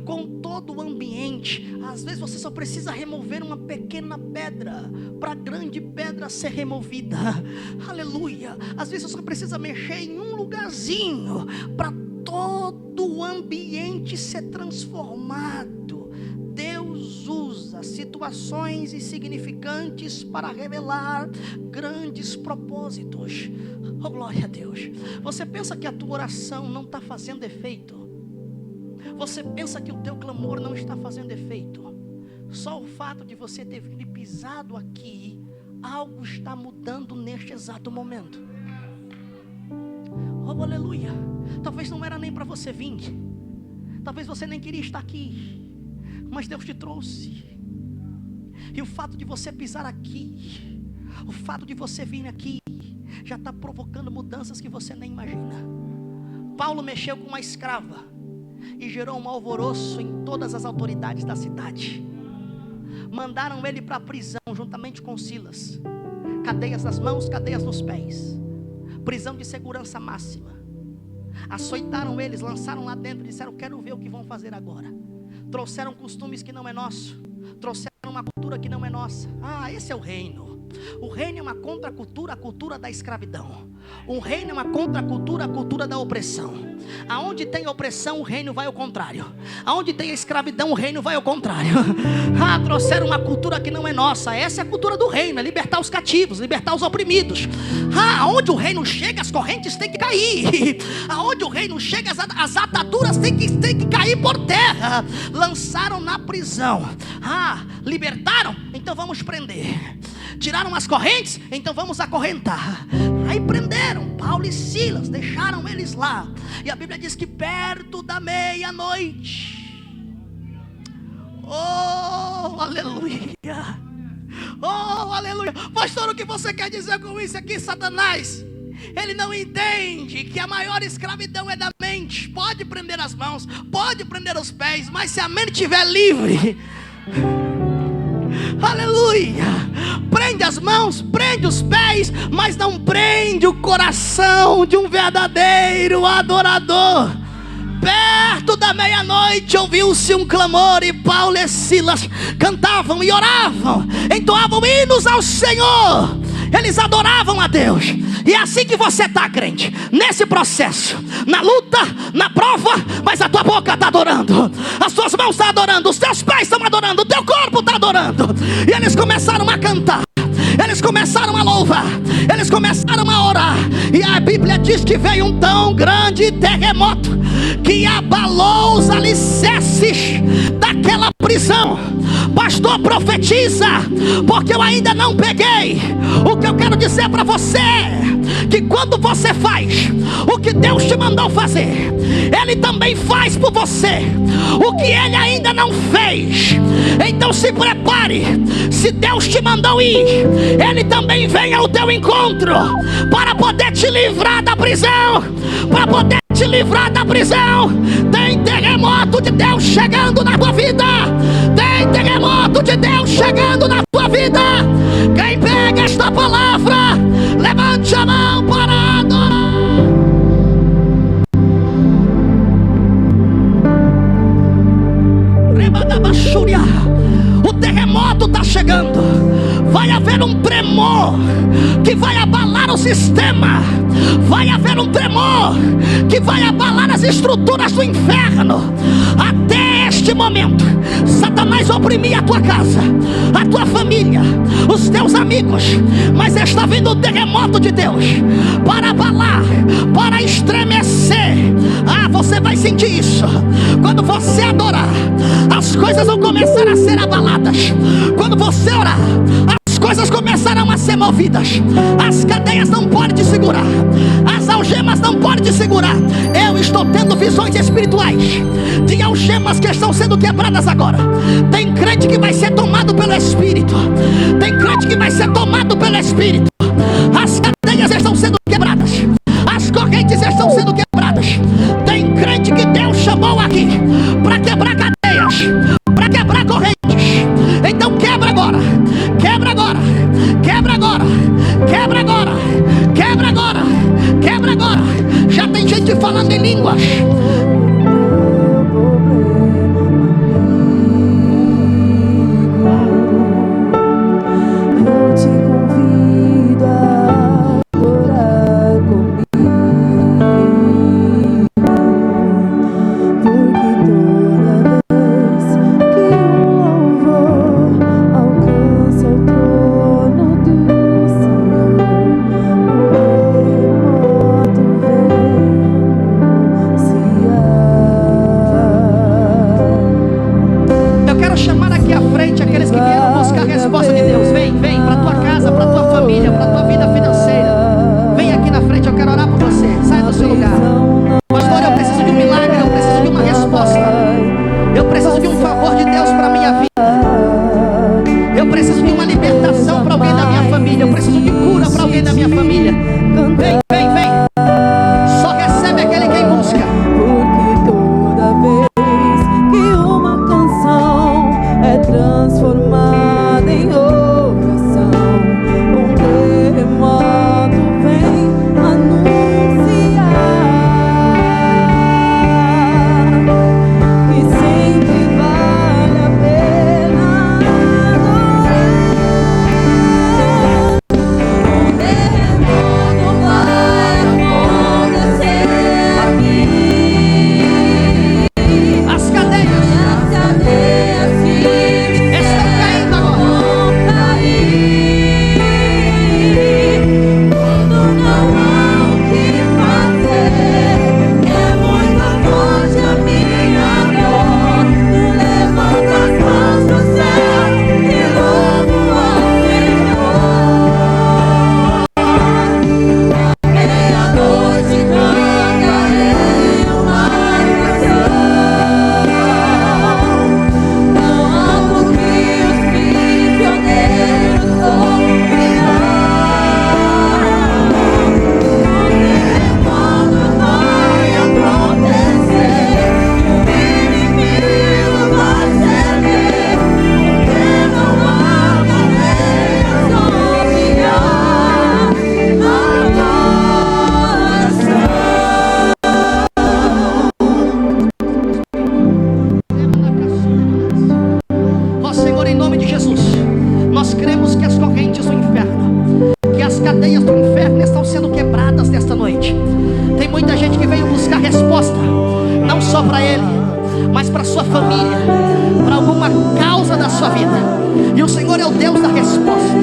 com todo o ambiente. Às vezes você só precisa remover uma pequena pedra para a grande pedra ser removida, aleluia. Às vezes você só precisa mexer em um lugarzinho para todo o ambiente ser transformado. Deus usa situações insignificantes para revelar grandes propósitos. Oh, glória a Deus. Você pensa que a tua oração não está fazendo efeito? Você pensa que o teu clamor não está fazendo efeito? Só o fato de você ter pisado aqui, algo está mudando neste exato momento. Oh, aleluia. Talvez não era nem para você vir, talvez você nem queria estar aqui, mas Deus te trouxe. E o fato de você pisar aqui, o fato de você vir aqui, já está provocando mudanças que você nem imagina. Paulo mexeu com uma escrava e gerou um alvoroço em todas as autoridades da cidade. Mandaram ele para a prisão juntamente com Silas. Cadeias nas mãos, cadeias nos pés. Prisão de segurança máxima. Açoitaram eles, lançaram lá dentro e disseram: quero ver o que vão fazer agora. Trouxeram costumes que não é nosso, trouxeram uma cultura que não é nossa. Esse é o reino. O reino é uma contracultura, a cultura da escravidão. Um reino é uma contracultura, a cultura da opressão. Aonde tem opressão, o reino vai ao contrário. Aonde tem a escravidão, o reino vai ao contrário. Trouxeram uma cultura que não é nossa. Essa é a cultura do reino, é libertar os cativos, libertar os oprimidos. Aonde o reino chega, as correntes têm que cair. Aonde o reino chega, as ataduras têm que cair por terra. Lançaram na prisão. Libertaram? Então vamos prender. Tiraram as correntes? Então vamos acorrentar. Aí prenderam Paulo e Silas, deixaram eles lá. E a Bíblia diz que perto da meia-noite, oh, aleluia, oh, aleluia. Pastor, o que você quer dizer com isso aqui? Satanás, ele não entende que a maior escravidão é da mente. Pode prender as mãos, pode prender os pés, mas se a mente estiver livre, aleluia, prende as mãos, prende os pés, mas não prende o coração de um verdadeiro adorador. Perto da meia-noite ouviu-se um clamor, e Paulo e Silas cantavam e oravam, entoavam hinos ao Senhor. Eles adoravam a Deus. E é assim que você está, crente, nesse processo, na luta, na prova, mas a tua boca está adorando, as tuas mãos estão adorando, os teus pés estão adorando, o teu corpo está adorando. E eles começaram a cantar, eles começaram a louvar, eles começaram a orar. E a Bíblia diz que veio um tão grande terremoto que abalou os alicerces daquela prisão. Pastor, profetiza, porque eu ainda não peguei. O que eu quero dizer para você é que quando você faz o que Deus te mandou fazer, Ele também faz por você o que Ele ainda não fez. Então se prepare. Se Deus te mandou ir, Ele também vem ao teu encontro para poder te livrar da prisão, para poder te livrar da prisão. Tem terremoto de Deus chegando na tua vida. Tem terremoto de Deus chegando na tua vida. Quem pega esta palavra, levante a mão para adorar. O terremoto está chegando. Vai haver um tremor que vai abalar o sistema. Vai haver um tremor que vai abalar as estruturas do inferno. Até este momento, Satanás oprimia a tua casa, a tua família, os teus amigos. Mas está vindo o terremoto de Deus para abalar, para estremecer. Você vai sentir isso. Quando você adorar, as coisas vão começar a ser abaladas. Quando você orar, as coisas começarão a ser movidas. As cadeias não podem te segurar, as algemas não podem te segurar. Eu estou tendo visões espirituais de algemas que estão sendo quebradas agora. Tem crente que vai ser tomado pelo Espírito. Tem crente que vai ser tomado pelo Espírito. As cadeias estão sendo quebradas, as correntes estão sendo quebradas. Tem crente que Deus chamou aqui para quebrar cadeias, para quebrar correntes. Então quebra agora, quebra agora, quebra agora, quebra agora, quebra agora, quebra agora. Já tem gente falando em línguas. Eu te convido. sua vida. E o Senhor é o Deus da resposta.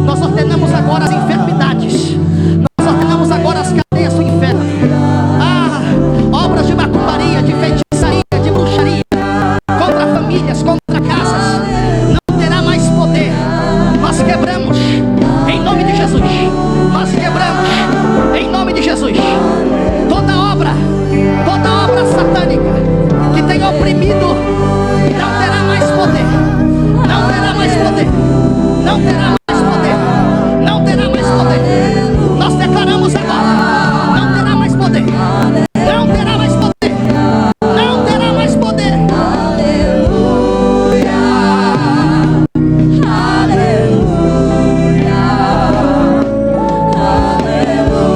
Nós ordenamos agora as enfermidades. Nós ordenamos agora as cadeias do inferno. Obras de macumbaria, de feitiçaria, de bruxaria, contra famílias, contra casas, não terá mais poder. Nós quebramos em nome de Jesus. Nós quebramos em nome de Jesus toda obra satânica que tem oprimido. Não terá mais poder. Não terá mais poder. Não terá mais poder. Não terá mais poder. Nós declaramos agora: não terá mais poder. Não terá mais poder. Não terá mais poder. Aleluia. Aleluia. Aleluia.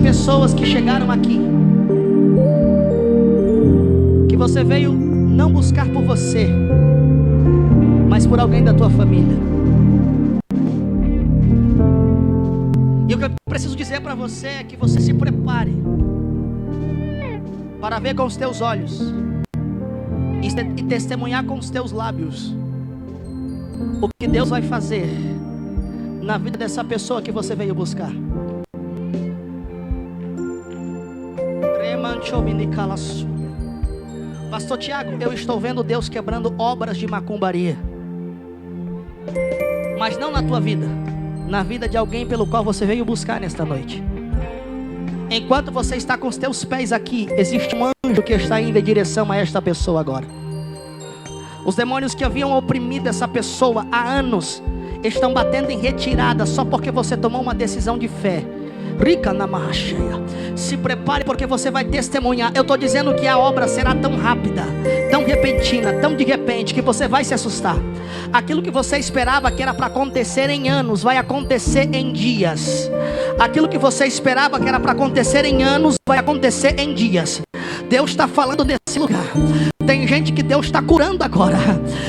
Pessoas que chegaram aqui, que você veio não buscar por você, mas por alguém da tua família. E o que eu preciso dizer para você é que você se prepare para ver com os teus olhos e testemunhar com os teus lábios o que Deus vai fazer na vida dessa pessoa que você veio buscar. Pastor Tiago, eu estou vendo Deus quebrando obras de macumbaria, mas não na tua vida, na vida de alguém pelo qual você veio buscar nesta noite. Enquanto você está com os teus pés aqui, existe um anjo que está indo em direção a esta pessoa agora. Os demônios que haviam oprimido essa pessoa há anos estão batendo em retirada só porque você tomou uma decisão de fé. Rica na marra cheia. Se prepare, porque você vai testemunhar. Eu estou dizendo que a obra será tão rápida, tão repentina, tão de repente, que você vai se assustar. Aquilo que você esperava que era para acontecer em anos, vai acontecer em dias. Aquilo que você esperava que era para acontecer em anos, vai acontecer em dias. Deus está falando nesse lugar. Tem gente que Deus está curando agora.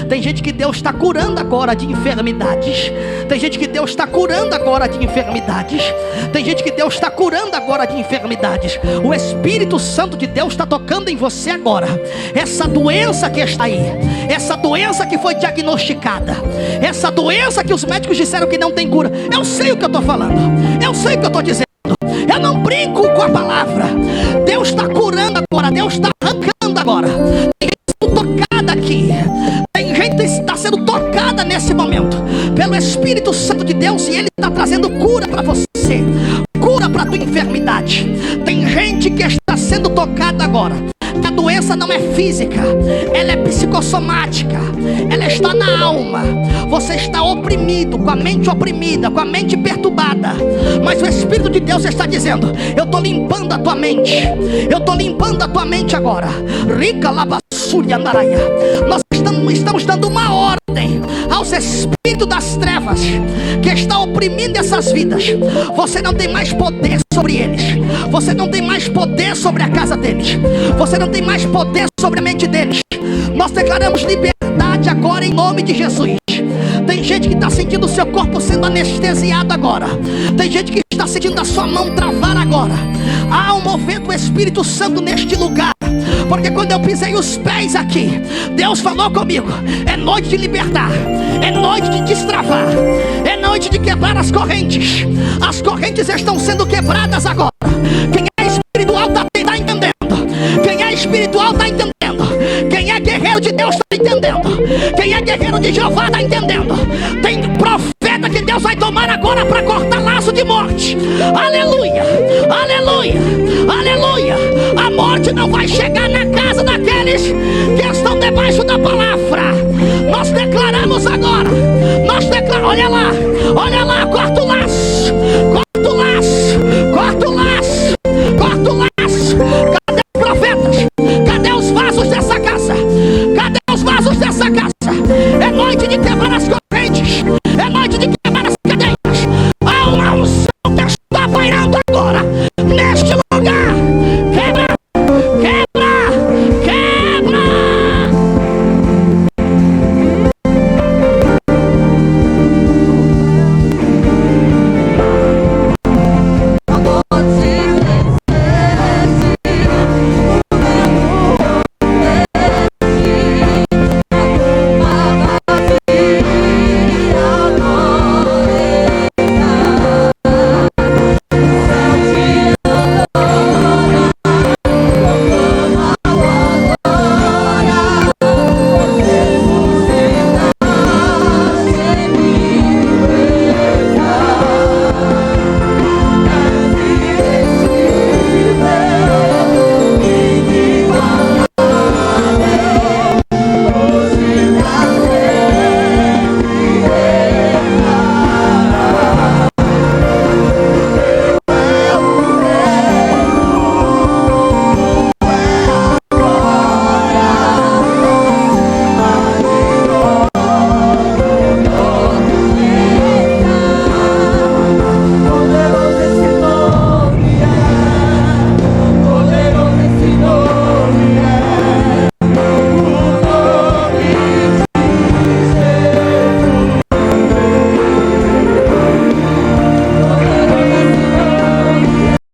Tem gente que Deus está curando agora de enfermidades. Tem gente que Deus está curando agora de enfermidades. Tem gente que Deus está curando agora de enfermidades. O Espírito Santo de Deus está tocando em você agora. Essa doença que está aí, essa doença que foi diagnosticada, essa doença que os médicos disseram que não tem cura. Eu sei o que eu estou falando. Eu sei o que eu estou dizendo. Eu não brinco com a palavra. Deus está curando agora. Deus está arrancando agora. Tem gente sendo tocada aqui. Tem gente que está sendo tocada nesse momento pelo Espírito Santo de Deus, e Ele está trazendo cura para você, cura para a tua enfermidade. Tem gente que está sendo tocada agora. A doença não é física, ela é psicossomática, ela está na alma. Você está oprimido, com a mente oprimida, com a mente perturbada, mas o Espírito de Deus está dizendo: eu estou limpando a tua mente. Eu estou limpando a tua mente agora. Rica labassúria andaraia. Nós estamos dando uma ordem aos espíritos das trevas que está oprimindo essas vidas. Você não tem mais poder sobre eles. Você não tem mais poder sobre a casa deles. Você não tem mais poder sobre a mente deles. Nós declaramos liberdade agora em nome de Jesus. Tem gente que está sentindo o seu corpo sendo anestesiado agora. Tem gente que está sentindo a sua mão travar agora. Há um movimento do Espírito Santo neste lugar. porque quando eu pisei os pés aqui, Deus falou comigo: é noite de libertar, é noite de destravar, é noite de quebrar as correntes. As correntes estão sendo quebradas agora. Quem é espiritual está entendendo. Quem é espiritual está entendendo. Quem é guerreiro de Deus está entendendo. Quem é guerreiro de Jeová está entendendo. Tem profeta que Deus vai tomar agora para cortar laço de morte. Aleluia, aleluia, aleluia. A morte não vai chegar na casa daqueles que estão debaixo da palavra. Nós declaramos agora. Olha lá, corta o